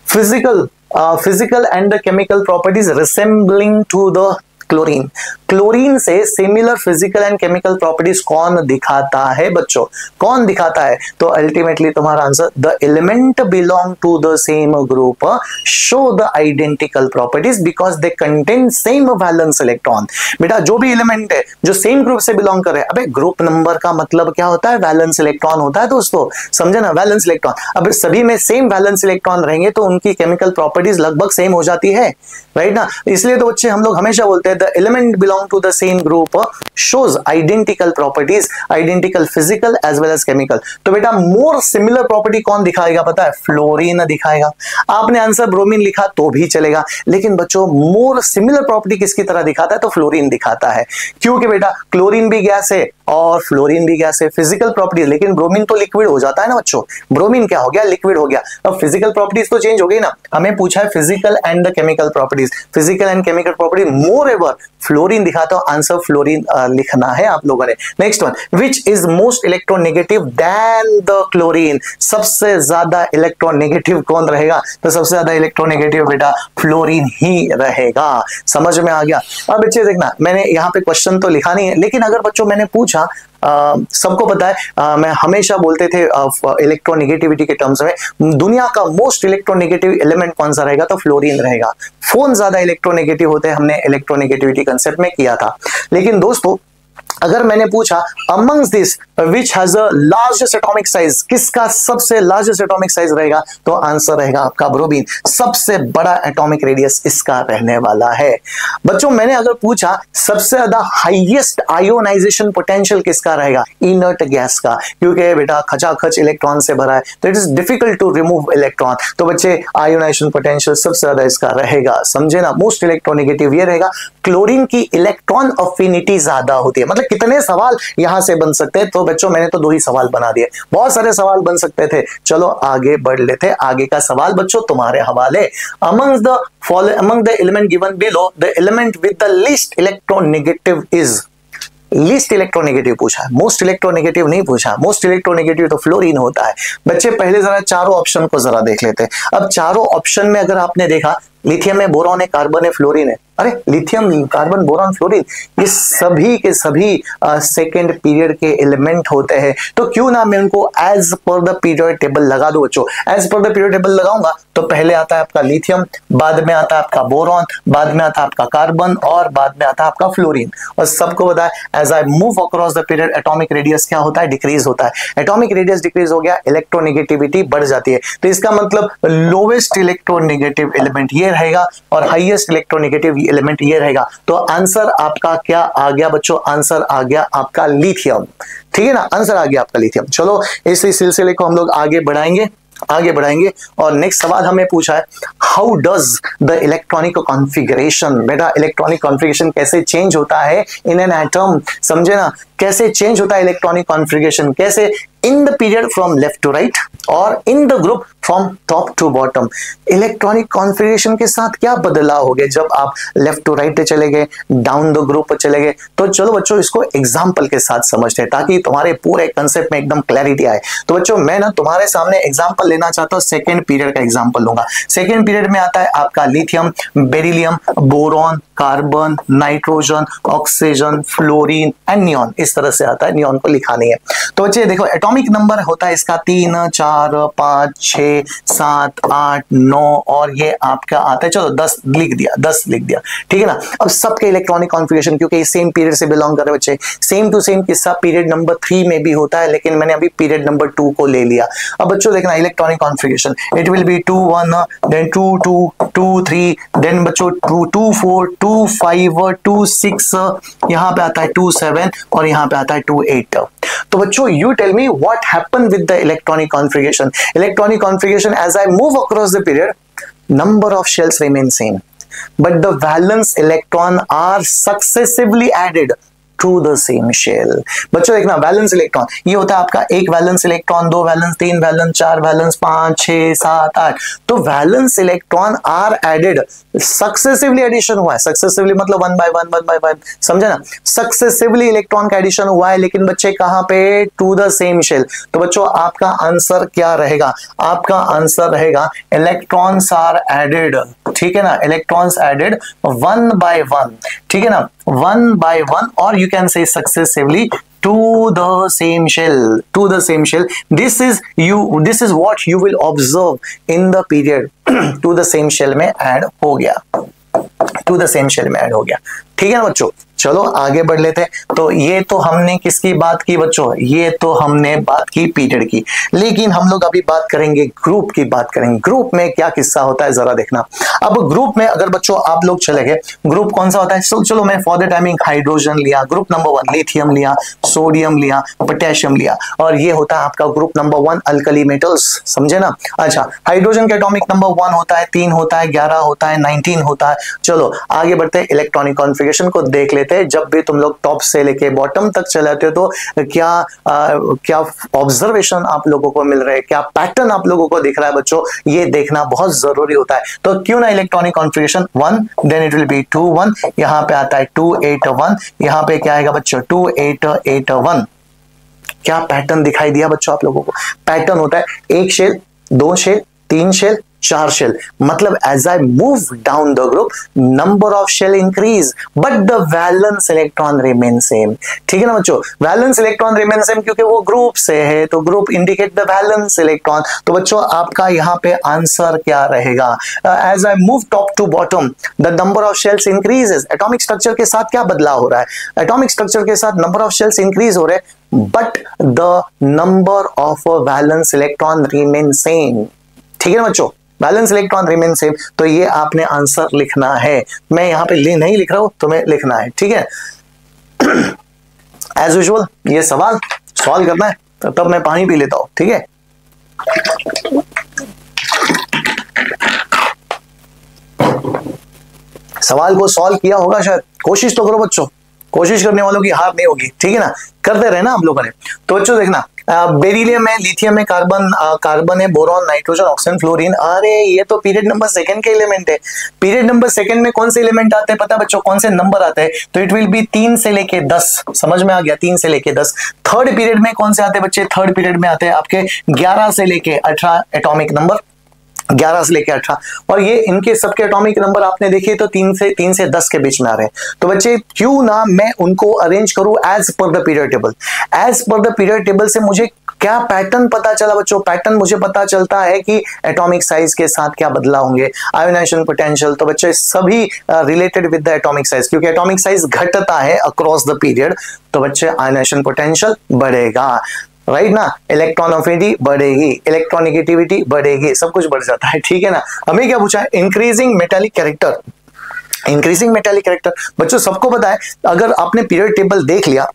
physical and the chemical properties resembling to the chlorine. Chlorine से similar physical and chemical properties कौन दिखाता है बच्चों, कौन दिखाता है, तो अल्टीमेटली तुम्हारा answer the element belong to the same group show the identical properties because they contain same valence electron. बेटा जो भी एलिमेंट है जो सेम ग्रुप से बिलोंग करे, अबे ग्रुप नंबर का मतलब क्या होता है, वैलेंस इलेक्ट्रॉन होता है दोस्तों, समझे ना, वैलेंस इलेक्ट्रॉन। अब सभी में सेम वैलेंस इलेक्ट्रॉन रहेंगे तो उनकी केमिकल प्रॉपर्टीज लगभग सेम हो जाती है, राइट ना। इसलिए तो बच्चे हम लोग हमेशा बोलते हैं the element belong to the same group shows identical properties, identical physical as well as chemical. तो बेटा मोर सिमिलर प्रॉपर्टी कौन दिखाएगा पता है, फ्लोरीन दिखाएगा। आपने आंसर ब्रोमीन लिखा तो भी चलेगा, लेकिन बच्चों मोर सिमिलर प्रॉपर्टी किसकी तरह दिखाता है, तो फ्लोरीन दिखाता है, क्योंकि बेटा क्लोरीन भी गैस है और फ्लोरीन भी गैस है, फिजिकल प्रॉपर्टी। लेकिन ब्रोमीन तो लिक्विड हो जाता है ना बच्चों, ब्रोमीन क्या हो गया, लिक्विड हो गया। अब फिजिकल प्रॉपर्टीज तो चेंज हो गई ना, हमें पूछा है physical and the chemical properties, physical and chemical property more ever fluorine दिखाता है, आंसर फ्लोरीन लिखना है आप लोगों ने। Next one, which is most electronegative than the chlorine, सबसे ज्यादा इलेक्ट्रोनेगेटिव कौन रहेगा, तो सबसे ज्यादा इलेक्ट्रोनेगेटिव बेटा फ्लोरीन ही रहेगा। समझ में आ गया। अब बच्चे देखना, मैंने यहाँ पे क्वेश्चन तो लिखा नहीं है, लेकिन अगर बच्चों मैंने पूछा सबको पता है मैं हमेशा बोलते थे इलेक्ट्रोनेगेटिविटी के टर्म्स में दुनिया का मोस्ट इलेक्ट्रोनेगेटिव एलिमेंट कौन सा रहेगा, तो फ्लोरीन रहेगा। फोन ज्यादा इलेक्ट्रोनेगेटिव होते हैं, हमने इलेक्ट्रोनेगेटिविटी कंसेप्ट में किया था। लेकिन दोस्तों अगर मैंने पूछा amongst this which has a largest atomic size, किसका सबसे लार्जेस्ट एटॉमिक साइज रहेगा, तो आंसर रहेगा आपका ब्रोमीन। सबसे बड़ा एटॉमिक रेडियस इसका रहने वाला है। बच्चों मैंने अगर पूछा सबसे ज्यादा हाईएस्ट आयोनाइजेशन पोटेंशियल किसका रहेगा, इनर्ट गैस का, क्योंकि बेटा खचाखच इलेक्ट्रॉन से भरा है तो it is difficult to remove electron. तो बच्चे आयोनाइजेशन पोटेंशियल सबसे ज्यादा इसका रहेगा, समझे ना। मोस्ट इलेक्ट्रोनेगेटिव ये रहेगा। क्लोरीन की इलेक्ट्रॉन अफिनिटी ज्यादा होती है। मतलब कितने सवाल यहां से बन सकते हैं, तो बच्चों मैंने तो 2 ही सवाल बना दिए, बहुत सारे सवाल बन सकते थे। चलो आगे बढ़ लेते। आगे का सवाल बच्चों तुम्हारे हवाले। Among the element given below the element with the least electronegative is, least electronegative पूछा है, मोस्ट इलेक्ट्रोनेगेटिव नहीं पूछा। मोस्ट इलेक्ट्रोनेगेटिव तो फ्लोरीन होता है। बच्चे पहले जरा चारों ऑप्शन को जरा देख लेते हैं। अब चारों ऑप्शन में अगर आपने देखा लिथियम है, बोरॉन है, कार्बन है, फ्लोरीन है। अरे लिथियम, कार्बन, बोरॉन, फ्लोरीन ये सभी के सभी सेकेंड पीरियड के एलिमेंट होते हैं। तो क्यों ना मैं उनको as per the period table लगा दूं बच्चों। As per the period table लगाऊंगा तो पहले आता है आपका लिथियम, बाद में आता है आपका बोरॉन, बाद में आता है आपका कार्बन और बाद में आता है आपका फ्लोरीन। और सबको पता है as I move across the period atomic radius क्या होता है, डिक्रीज होता है। एटॉमिक रेडियस डिक्रीज हो गया, इलेक्ट्रोनेगेटिविटी बढ़ जाती है। तो इसका मतलब लोवेस्ट इलेक्ट्रोनेगेटिव एलिमेंट ये रहेगा और हाईएस्ट इलेक्ट्रोनेगेटिव एलिमेंट ये रहेगा। तो आंसर आपका क्या आ गया बच्चों, आंसर आ गया आपका लिथियम। ठीक है ना, आंसर आ गया आपका लिथियम। चलो इस सिलसिले को हम लोग आगे बढ़ाएंगे और नेक्स्ट सवाल हमें पूछा है how does the electronic configuration, बेटा इलेक्ट्रॉनिक कॉन्फ़िगरेशन कैसे चेंज होता है इन एन एटम, समझे ना, कैसे चेंज होता है इलेक्ट्रॉनिक कॉन्फ़िगरेशन, कैसे in the period from left to right और in the group from top to bottom. Electronic configuration के साथ क्या बदलाव हो गए जब आप लेफ्ट टू राइट चले गए, डाउन द ग्रुप चले गए। तो चलो बच्चों इसको एग्जांपल के साथ समझते हैं ताकि तुम्हारे पूरे कंसेप्ट में एकदम क्लैरिटी आए। तो बच्चों मैं ना तुम्हारे सामने एग्जांपल लेना चाहता हूं, सेकेंड पीरियड का एग्जांपल लूंगा। सेकेंड पीरियड में आता है आपका lithium, beryllium, boron, carbon, nitrogen, oxygen, fluorine and neon. इस तरह से आता है, नियॉन को लिखा नहीं है। तो बच्चे देखो एटॉमिक नंबर होता है इसका 3, 4, 5, 6, 7, 8, 9 और ये आपका आता है, चलो 10 लिख दिया, ठीक है ना। अब सबके इलेक्ट्रॉनिक कॉन्फ़िगरेशन क्योंकि सेम पीरियड से बिलोंग कर रहे बच्चे, सेम टू सेम किस्सा पीरियड नंबर 3 में भी होता है, लेकिन मैंने अभी पीरियड नंबर 2 को ले लिया। अब बच्चों देखना electronic configuration it will be 2 1 then 2 2 2 3 then बच्चों 2 2 4 2 5 2 6 यहाँ पे आता है 2 7 और यहाँ पे आता है 2 8। तो बच्चों you tell me what happened with the electronic configuration. Electronic configuration, as I move across the period, number of shells remain same, but the valence electron are successively added to the same shell. बच्चों देखना, valence electron ये होता है आपका एक valence electron, दो valence, तीन valence, चार वैलेंस, 5, 6, 7, 8। तो valence electron are added, successively addition हुआ है। सक्सेसिवली मतलब 1 by 1 समझे ना, सक्सेसिवली इलेक्ट्रॉन का एडिशन हुआ है, लेकिन बच्चे कहां पे, टू द सेम शेल। तो बच्चों आपका आंसर क्या रहेगा, आपका आंसर रहेगा इलेक्ट्रॉन्स आर एडेड, ठीक है ना, इलेक्ट्रॉन्स एडेड 1 by 1, ठीक है ना, 1 by 1, or you can say successively to the same shell. This is what you will observe in the period. to the same shell में ऐड हो गया, ठीक है ना बच्चों। चलो आगे बढ़ लेते हैं। तो ये तो हमने किसकी बात की बच्चों, ये तो हमने बात की पीरियड की, लेकिन हम लोग अभी बात करेंगे ग्रुप की, बात करेंगे ग्रुप में क्या किस्सा होता है, जरा देखना। अब ग्रुप में अगर बच्चों आप लोग चले गए, ग्रुप कौन सा होता है, चलो मैं फॉर द टाइमिंग हाइड्रोजन लिया, ग्रुप नंबर 1, लिथियम लिया, सोडियम लिया, पोटेशियम लिया, और ये होता है आपका ग्रुप नंबर 1 अल्कली मेटल्स, समझे ना। अच्छा, हाइड्रोजन का एटॉमिक नंबर 1 होता है, 3 होता है, 11 होता है, 19 होता है। चलो आगे बढ़ते हैं, इलेक्ट्रॉनिक कॉन्फ़िगरेशन को देख लेते हैं। जब भी तुम लोग टॉप से लेके बॉटम तक चले आते हो तो क्या ऑब्जर्वेशन आप लोगों को मिल रहे हैं, क्या पैटर्न आप लोगों को दिख रहा है बच्चों, ये देखना बहुत जरूरी होता है। तो क्यों ना electronic configuration 1, then it will be 2 1, यहां पे आता है 2 8 1, यहां पे क्या आएगा बच्चों 2 8 8 1। क्या पैटर्न दिखाई दिया बच्चों आप लोगों को, पैटर्न होता है 1 शेल, 2 शेल, 3 शेल, 4 शेल, मतलब as I move down the group number of shell increase but the valence electron remain same, ठीक है ना बच्चों। वैलेंस इलेक्ट्रॉन रिमेन सेम क्योंकि वो ग्रुप से है, तो group indicate the valence electron. तो बच्चों आपका यहाँ पे आंसर क्या रहेगा, as I move top to bottom the number of shells increases. Atomic structure के साथ क्या बदलाव हो रहा है, एटॉमिक स्ट्रक्चर के साथ नंबर ऑफ शेल्स इंक्रीज हो रहे हैं, but the number of valence electron remain same, ठीक है ना बच्चों, बैलेंस इलेक्ट्रॉन रिमेन सेम। तो ये आपने आंसर लिखना है, मैं यहां पे नहीं लिख रहा हूं, तुम्हें लिखना है, ठीक है। एज यूजुअल ये सवाल सॉल्व करना है, तो तब मैं पानी पी लेता हूं, ठीक है। सवाल को सॉल्व किया होगा शायद, कोशिश तो करो बच्चों, कोशिश करने वालों की हार नहीं होगी, ठीक है ना, करते रहना आप लोगों ने। तो बच्चों देखना, बेरिलियम है, लिथियम है, कार्बन है, बोरॉन, नाइट्रोजन, ऑक्सीजन, फ्लोरीन। अरे ये तो पीरियड नंबर 2 के एलिमेंट है। पीरियड नंबर 2 में कौन से एलिमेंट आते हैं पता है बच्चों, कौन से नंबर आते हैं, तो इट विल बी 3 से लेके 10, समझ में आ गया, 3 से लेके 10। थर्ड पीरियड में कौन से आते हैं बच्चे, थर्ड पीरियड में आते हैं आपके 11 से लेके 18 एटॉमिक नंबर, 11 से लेकर 18, और ये इनके सबके एटॉमिक नंबर आपने देखे तो 3 से 10 के बीच में आ रहे हैं। तो बच्चे क्यों ना मैं उनको अरेंज करूं as per the period table. As per the period table से मुझे क्या पैटर्न पता चला बच्चों, पैटर्न मुझे पता चलता है कि एटॉमिक साइज के साथ क्या बदलाव होंगे, आयोनाइजेशन पोटेंशियल, तो बच्चे सभी related with the atomic size, क्योंकि एटॉमिक साइज घटता है अक्रॉस द पीरियड, तो बच्चे आयोनाइजेशन पोटेंशियल बढ़ेगा, राइट ना, इलेक्ट्रॉन अफिनिटी बढ़ेगी, इलेक्ट्रॉनिगेटिविटी बढ़ेगी, सब कुछ बढ़ जाता है, ठीक है ना। हमें क्या पूछा है, increasing metallic character. Increasing metallic character बच्चों सबको पता है, अगर आपने पीरियड टेबल देख लिया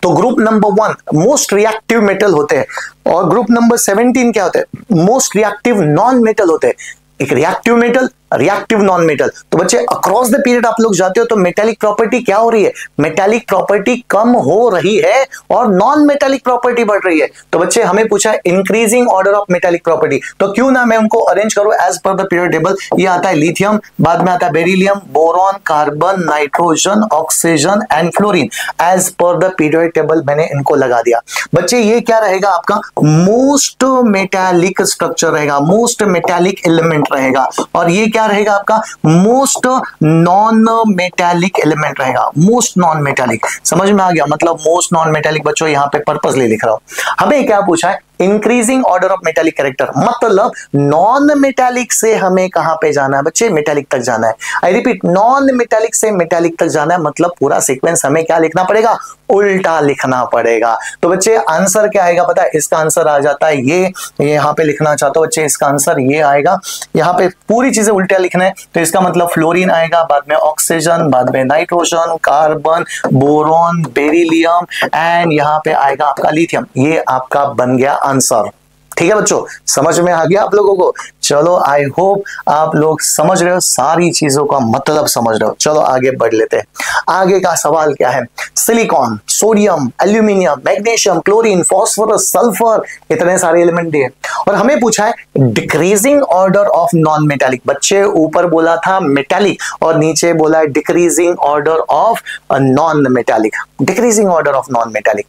तो group number 1 most reactive metal होते हैं, और ग्रुप नंबर 17 क्या होते हैं, मोस्ट रिएक्टिव नॉन मेटल होते हैं। एक reactive metal, reactive non metal. तो बच्चे अक्रॉस द पीरियड आप लोग जाते हो तो मेटालिक प्रॉपर्टी क्या हो रही है, मेटालिक प्रॉपर्टी कम हो रही है और नॉन मेटालिक प्रॉपर्टी बढ़ रही है। तो बच्चे हमें पूछा है increasing order of metallic property, तो क्यों ना मैं उनको अरेंज करूं as per the period table. ये आता है लिथियम, बाद में आता है beryllium, boron, carbon, nitrogen, oxygen and fluorine. As per the period table मैंने इनको लगा दिया। बच्चे ये क्या रहेगा आपका, मोस्ट मेटालिक स्ट्रक्चर रहेगा, मोस्ट मेटालिक एलिमेंट रहेगा, और ये क्या रहेगा आपका, मोस्ट नॉन मेटालिक एलिमेंट रहेगा, मोस्ट नॉन मेटालिक। समझ में आ गया, मतलब मोस्ट नॉन मेटालिक बच्चों यहाँ पे पर्पसली लिख रहा हूं। हमें क्या पूछा है, increasing order of metallic character मतलब नॉन मेटालिक से हमें कहां पे जाना है बच्चे, मेटालिक तक जाना है। आई रिपीट, नॉन मेटालिक से मेटालिक तक जाना है मतलब पूरा सीक्वेंस हमें क्या लिखना पड़ेगा, उल्टा लिखना पड़ेगा। तो बच्चे आंसर क्या आएगा पता है, इसका आंसर आ जाता है ये यहां पे लिखना चाहता हूं बच्चे, इसका आंसर ये आएगा। यहां पे पूरी चीजें उल्टा लिखना है, तो इसका मतलब फ्लोरीन आएगा, बाद में ऑक्सीजन, बाद में nitrogen, carbon, boron, beryllium and यहां पे आएगा आपका लिथियम। ये आपका बन गया आंसर। ठीक है बच्चों, समझ में आ गया आप लोगों को? चलो आई होप आप लोग समझ रहे हो, सारी चीजों का मतलब समझ रहे हो। चलो आगे बढ़ लेते हैं। आगे का सवाल क्या है, silicon, sodium, aluminium, magnesium, chlorine, phosphorus, sulphur, इतने सारे एलिमेंट दिए और हमें पूछा है decreasing order of non metallic. बच्चे ऊपर बोला था मेटालिक और नीचे बोला है decreasing order of non metallic. Decreasing order of non metallic,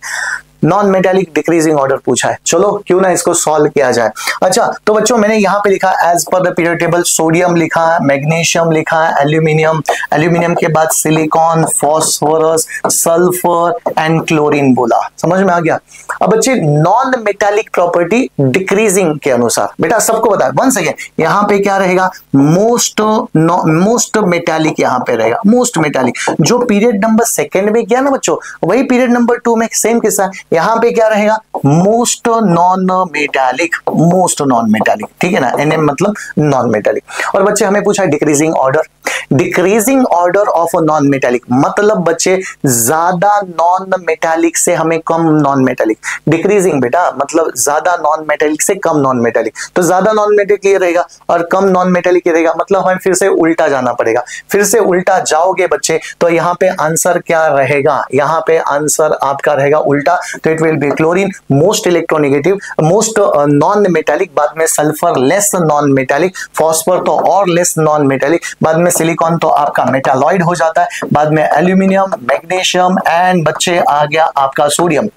non metallic decreasing order पूछा है। चलो क्यों ना इसको सॉल्व किया जाए। अच्छा तो बच्चों मैंने यहां पे लिखा as per the period table, sodium लिखा है, मैग्नीशियम लिखा है, एल्यूमिनियम, एल्यूमिनियम के बाद silicon, phosphorus, sulphur and chlorine बोला। समझ में आ गया? अब बच्चे नॉन मेटालिक प्रॉपर्टी डिक्रीजिंग के अनुसार बेटा सबको बताया वंस अगेन, यहां पे क्या रहेगा, मोस्ट मेटालिक यहां पे रहेगा, मोस्ट मेटालिक। जो पीरियड नंबर सेकंड में किया ना बच्चों, वही पीरियड नंबर 2 में सेम किस्सा, यहां पे क्या रहेगा, most non metallic, most non metallic. ठीक है ना, एनएम मतलब नॉन मेटालिक। और बच्चे हमें पूछा decreasing order, decreasing order of non metallic मतलब बच्चे ज्यादा नॉन मेटालिक से हमें कम नॉन मेटालिक। डिक्रीजिंग बेटा मतलब ज्यादा नॉन मेटालिक से कम नॉन मेटालिक, तो ज्यादा नॉन मेटालिक ये रहेगा और कम नॉन मेटालिक ये रहेगा, मतलब हमें फिर से उल्टा जाना पड़ेगा। फिर से उल्टा जाओगे बच्चे तो यहाँ पे आंसर क्या रहेगा, यहाँ पे आंसर आपका रहेगा उल्टा, तो it will B chlorine most electronegative, most non metallic, बाद में sulphur less non metallic, phosphor तो और लेस नॉन मेटालिक, बाद में सिलिकॉन तो आपका मेटालॉइड हो जाता है, बाद में एल्यूमिनियम, मैग्नीशियम एंड बच्चे आ गया आपका सोडियम।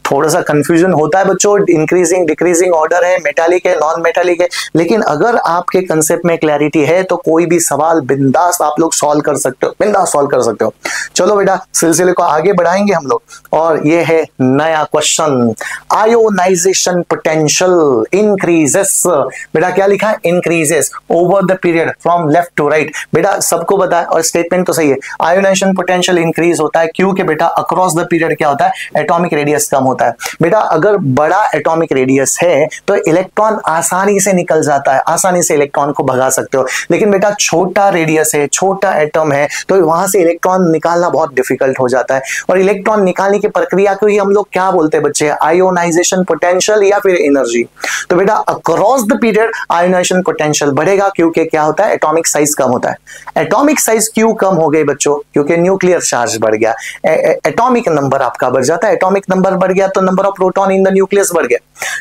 थोड़ा सा कंफ्यूजन होता है बच्चों, इंक्रीजिंग डिक्रीजिंग ऑर्डर है, मेटालिक है, नॉन मेटालिक है, लेकिन अगर आपके कंसेप्ट में क्लैरिटी है तो कोई भी सवाल बिंदास आप लोग सॉल्व कर सकते हो, बिंदास सॉल्व कर सकते हो। चलो बेटा सिलसिले को आगे बढ़ाएंगे हम लोग, और ये है नया क्वेश्चन, आयोनाइजेशन पोटेंशियल इंक्रीजेस। बेटा क्या लिखा है, increases over the period from left to right. बेटा सबको बताया और स्टेटमेंट तो सही है, आयोनाइजेशन पोटेंशियल इंक्रीज होता है क्योंकि बेटा अक्रॉस द पीरियड क्या होता है, एटॉमिक रेडियस कम होता है। बेटा अगर बड़ा एटॉमिक रेडियस है तो इलेक्ट्रॉन आसानी से निकल जाता है, आसानी से इलेक्ट्रॉन को भगा सकते हो, लेकिन बेटा छोटा रेडियस है, छोटा एटम है, तो वहां से इलेक्ट्रॉन निकालना बहुत डिफिकल्ट हो जाता है। और इलेक्ट्रॉन निकालने की प्रक्रिया को ही हम लोग क्या बोलते हैं बच्चे, आयोनाइजेशन पोटेंशियल या फिर एनर्जी। तो बेटा across the period ionization potential बढ़ेगा क्योंकि क्या होता है, एटॉमिक साइज कम होता है। एटॉमिक साइज क्यों कम हो गई बच्चों, क्योंकि न्यूक्लियर चार्ज बढ़ गया, एटॉमिक नंबर आपका बढ़ जाता है। एटॉमिक नंबर बढ़ गया तो number of proton in the nucleus बढ़ गया,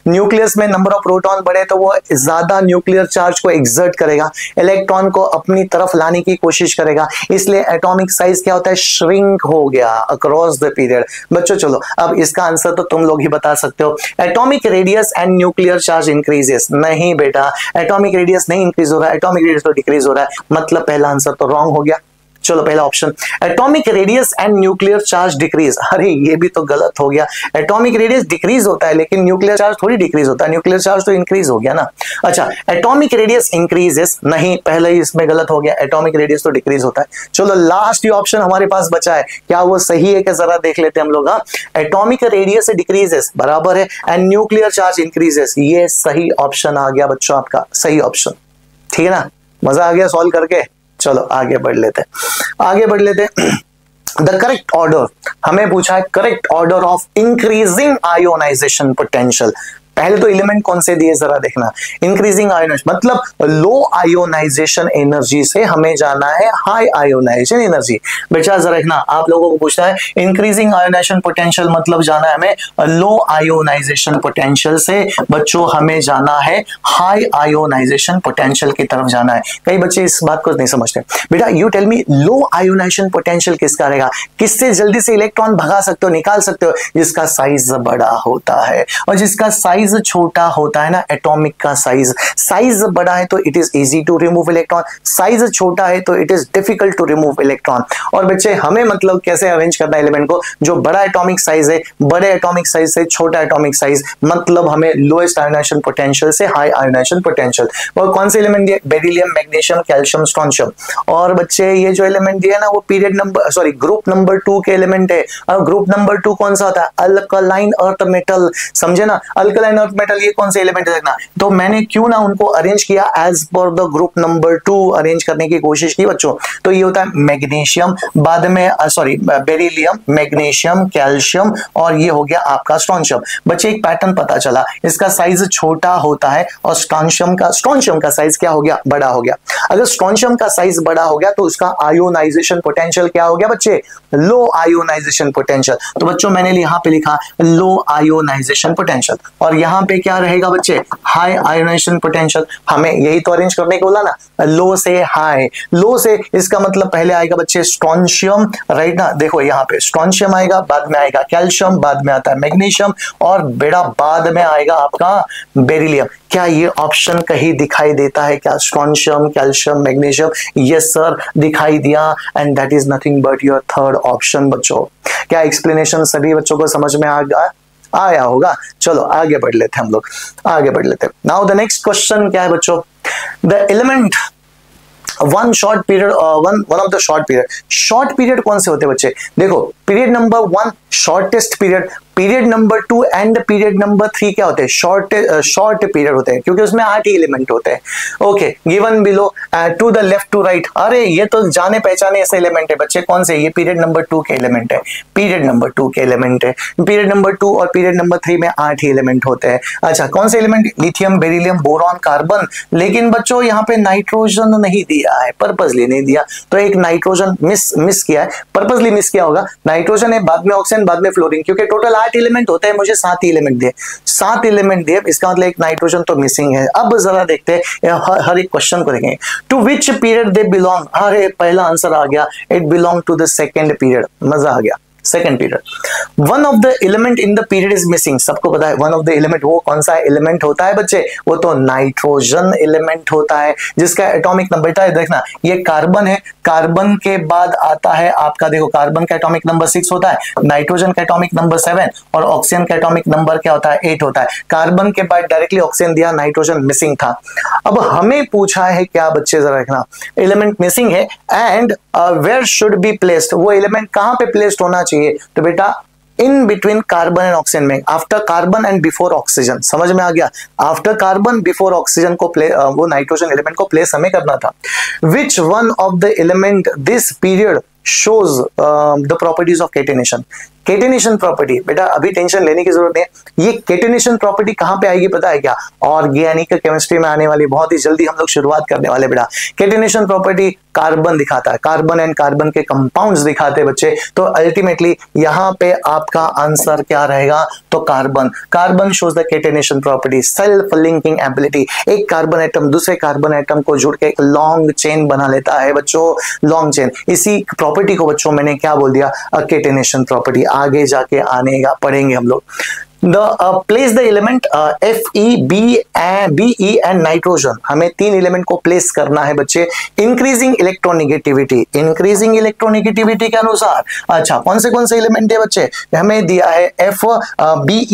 न्यूक्लियस में नंबर ऑफ प्रोटॉन बढ़े तो वो ज्यादा न्यूक्लियर चार्ज को एक्सर्ट करेगा, इलेक्ट्रॉन को अपनी तरफ लाने की कोशिश करेगा, इसलिए एटॉमिक साइज क्या होता है, श्रिंक हो गया अक्रॉस द पीरियड। बच्चों चलो अब इसका आंसर तो तुम लोग ही बता सकते हो, atomic radius and nuclear charge increases. नहीं बेटा एटॉमिक रेडियस नहीं इंक्रीज हो रहा है, एटॉमिक रेडियस तो डिक्रीज हो रहा है, मतलब पहला आंसर तो रॉन्ग हो गया। चलो पहला option, atomic radius and nuclear charge decrease, अरे ये भी तो गलत हो गया, एटॉमिक रेडियस डिक्रीज होता है लेकिन न्यूक्लियर चार्ज थोड़ी डिक्रीज होता है, न्यूक्लियर चार्ज तो इंक्रीज हो गया ना। अच्छा एटॉमिक रेडियस इंक्रीजेस, नहीं पहले ही इसमें गलत हो गया, एटॉमिक रेडियस तो डिक्रीज होता है। चलो लास्ट ही ऑप्शन हमारे पास बचा है, क्या वो सही है क्या जरा देख लेते हैं हम लोग। एटॉमिक रेडियस डिक्रीजेस बराबर है एंड न्यूक्लियर चार्ज इंक्रीजेस, ये सही ऑप्शन आ गया बच्चों आपका, सही ऑप्शन। ठीक है ना, मजा आ गया सॉल्व करके। चलो आगे बढ़ लेते हैं, आगे बढ़ लेते हैं। द करेक्ट ऑर्डर हमें पूछा है, correct order of increasing ionization potential. पहले तो एलिमेंट कौन से दिए जरा देखना, इंक्रीजिंग आयोनाइजेशन मतलब लो आयोनाइजेशन एनर्जी से हमें जाना है हाई आयोनाइजेशन एनर्जी। बेटा जरा देखना, आप लोगों को पूछता है इंक्रीजिंग आयोनाइजेशन पोटेंशियल मतलब जाना है हमें लो आयोनाइजेशन पोटेंशियल से बच्चों हमें जाना है हाई आयोनाइजेशन पोटेंशियल की तरफ जाना है। कई बच्चे इस बात को नहीं समझते। बेटा you tell me low ionisation potential किसका रहेगा, किससे जल्दी से इलेक्ट्रॉन भगा सकते हो, निकाल सकते हो, जिसका साइज बड़ा होता है, और जिसका साइज साइज छोटा होता है ना, एटॉमिक का साइज बड़ा है तो it is easy to remove electron, size छोटा है तो it is difficult to remove electron. और बच्चे हमें मतलब कैसे अरेंज करना है एलिमेंट को, जो बड़ा एटॉमिक साइज है, बड़े एटॉमिक साइज से छोटा एटॉमिक साइज, मतलब हमें लोएस्ट आयोनाइजेशन पोटेंशियल से हाई आयोनाइजेशन पोटेंशियल। और कौन से एलिमेंट दिए, बेरिलियम, मैग्नीशियम, कैल्शियम, स्ट्रोंशियम। और बच्चे ये जो एलिमेंट दिए ना वो period number sorry group number 2 के एलिमेंट है। और ग्रुप नंबर 2 कौन सा होता है, अल्कलाइन अर्थ मेटल, समझे ना, अल्कलाइन अर्थ मेटल ये कौन से एलिमेंट है देखना। तो मैंने क्यों ना उनको अरेंज किया as per the group number 2 arrange करने की कोशिश की बच्चों। तो ये होता है मैग्नीशियम, बाद में सॉरी बेरिलियम, मैग्नीशियम, कैल्शियम, और ये हो गया आपका स्ट्रोंशियम। बच्चे एक पैटर्न पता चला, इसका साइज छोटा होता है और स्ट्रोंशियम का साइज क्या हो गया, बड़ा हो गया। अगर स्ट्रोंशियम का साइज बड़ा हो गया तो उसका आयोनाइजेशन पोटेंशियल क्या हो गया बच्चे, लो आयोनाइजेशन पोटेंशियल। तो बच्चों मैंने यहां पे लिखा लो आयोनाइजेशन पोटेंशियल, और यहां पे क्या रहेगा बच्चे, हाई आयोनाइजेशन पोटेंशियल। हमें यही तो अरेंज करने को बोला ना, लो से हाई, लो से इसका मतलब पहले आएगा बच्चे स्ट्रोंशियम, राइट ना, देखो यहाँ पे स्ट्रोंशियम आएगा, बाद में आएगा कैल्शियम, बाद में आता है मैग्नीशियम, और बेड़ा बाद में आएगा आपका बेरिलियम। क्या ये ऑप्शन कहीं दिखाई देता है क्या, strontium, calcium, magnesium? Yes sir, दिखाई दिया, and that is nothing but your third option बच्चों। क्या एक्सप्लेनेशन सभी बच्चों को समझ में आया होगा? चलो आगे बढ़ लेते हैं हम लोग, आगे बढ़ लेते हैं। नाउ द नेक्स्ट क्वेश्चन क्या है बच्चों, the element one short period, one of the short period कौन से होते हैं बच्चे, देखो period number 1 shortest period, period number 2 and period number 3 क्या होते हैं, शॉर्ट पीरियड होते हैं, क्योंकि उसमें 8 ही एलिमेंट होते हैं। Okay, given below to the left to right, अरे ये तो जाने पहचाने ऐसे एलिमेंट है बच्चे, कौन से, ये पीरियड नंबर 2 के एलिमेंट है, पीरियड नंबर 2 के एलिमेंट है। पीरियड नंबर 2 और पीरियड नंबर 3 में 8 ही एलिमेंट होते हैं। अच्छा, कौन से element, lithium, beryllium, boron, carbon. लेकिन बच्चों यहाँ पे नाइट्रोजन नहीं दिया है, पर्पसली नहीं दिया, तो एक नाइट्रोजन मिस किया है, पर्पसली मिस किया होगा। नाइट्रोजन है, बाद में ऑक्सीजन, बाद में फ्लोरीन, क्योंकि टोटल 8 एलिमेंट होते हैं, मुझे 7 एलिमेंट दिए, 7 एलिमेंट दिए, इसका मतलब एक नाइट्रोजन तो मिसिंग है। अब जरा देखते हैं हर एक क्वेश्चन को देखेंगे। To which period they belong, अरे पहला आंसर आ गया, it belong to the second period, मजा आ गया, second period. One of the element in the period is missing, सबको पता है वन ऑफ द एलिमेंट वो कौन सा एलिमेंट होता है बच्चे, वो तो नाइट्रोजन एलिमेंट होता है, जिसका एटॉमिक नंबर है, देखना ये कार्बन है, कार्बन के बाद आता है आपका, देखो कार्बन का एटॉमिक नंबर 6 होता है, नाइट्रोजन का एटॉमिक नंबर 7 और ऑक्सीजन का एटॉमिक नंबर क्या होता है, 8 होता है। कार्बन के बाद डायरेक्टली ऑक्सीजन दिया, नाइट्रोजन मिसिंग था। अब हमें पूछा है क्या बच्चे, जरा देखना, एलिमेंट मिसिंग है and where should be placed, वो एलिमेंट कहां पे प्लेस्ड होना चाहिए, तो बेटा in between carbon and oxygen में, after carbon and before oxygen, समझ में आ गया, आफ्टर कार्बन बिफोर ऑक्सीजन को वो नाइट्रोजन एलिमेंट को प्लेस हमें करना था। Which one of the element this period shows the properties of catenation, catenation property, बेटा अभी टेंशन लेने की जरूरत नहीं है, ये केटेनेशन प्रॉपर्टी कहां पे आएगी पता है क्या, ऑर्गेनिक केमिस्ट्री में आने वाली, बहुत ही जल्दी हम लोग शुरुआत करने वाले बेटा। केटेनेशन प्रॉपर्टी कार्बन दिखाता है, कार्बन एंड कार्बन के कंपाउंड्स दिखाते हैं बच्चे, तो अल्टीमेटली यहां पे आपका आंसर क्या रहेगा, तो carbon. Carbon shows the catenation property, self linking ability, एक कार्बन एटम दूसरे कार्बन एटम को जुड़ के एक लॉन्ग चेन बना लेता है बच्चों, लॉन्ग चेन, इसी प्रॉपर्टी को बच्चों मैंने क्या बोल दिया, केटेनेशन प्रॉपर्टी। आगे जाके आनेगा, पढ़ेंगे हम लोग। Place the element Fe and nitrogen, हमें 3 एलिमेंट को प्लेस करना है बच्चे, इंक्रीजिंग इलेक्ट्रोनेगेटिविटी, इंक्रीजिंग इलेक्ट्रोनेगेटिविटी के अनुसार। अच्छा, कौन से एलिमेंट है बच्चे, हमें दिया है Fe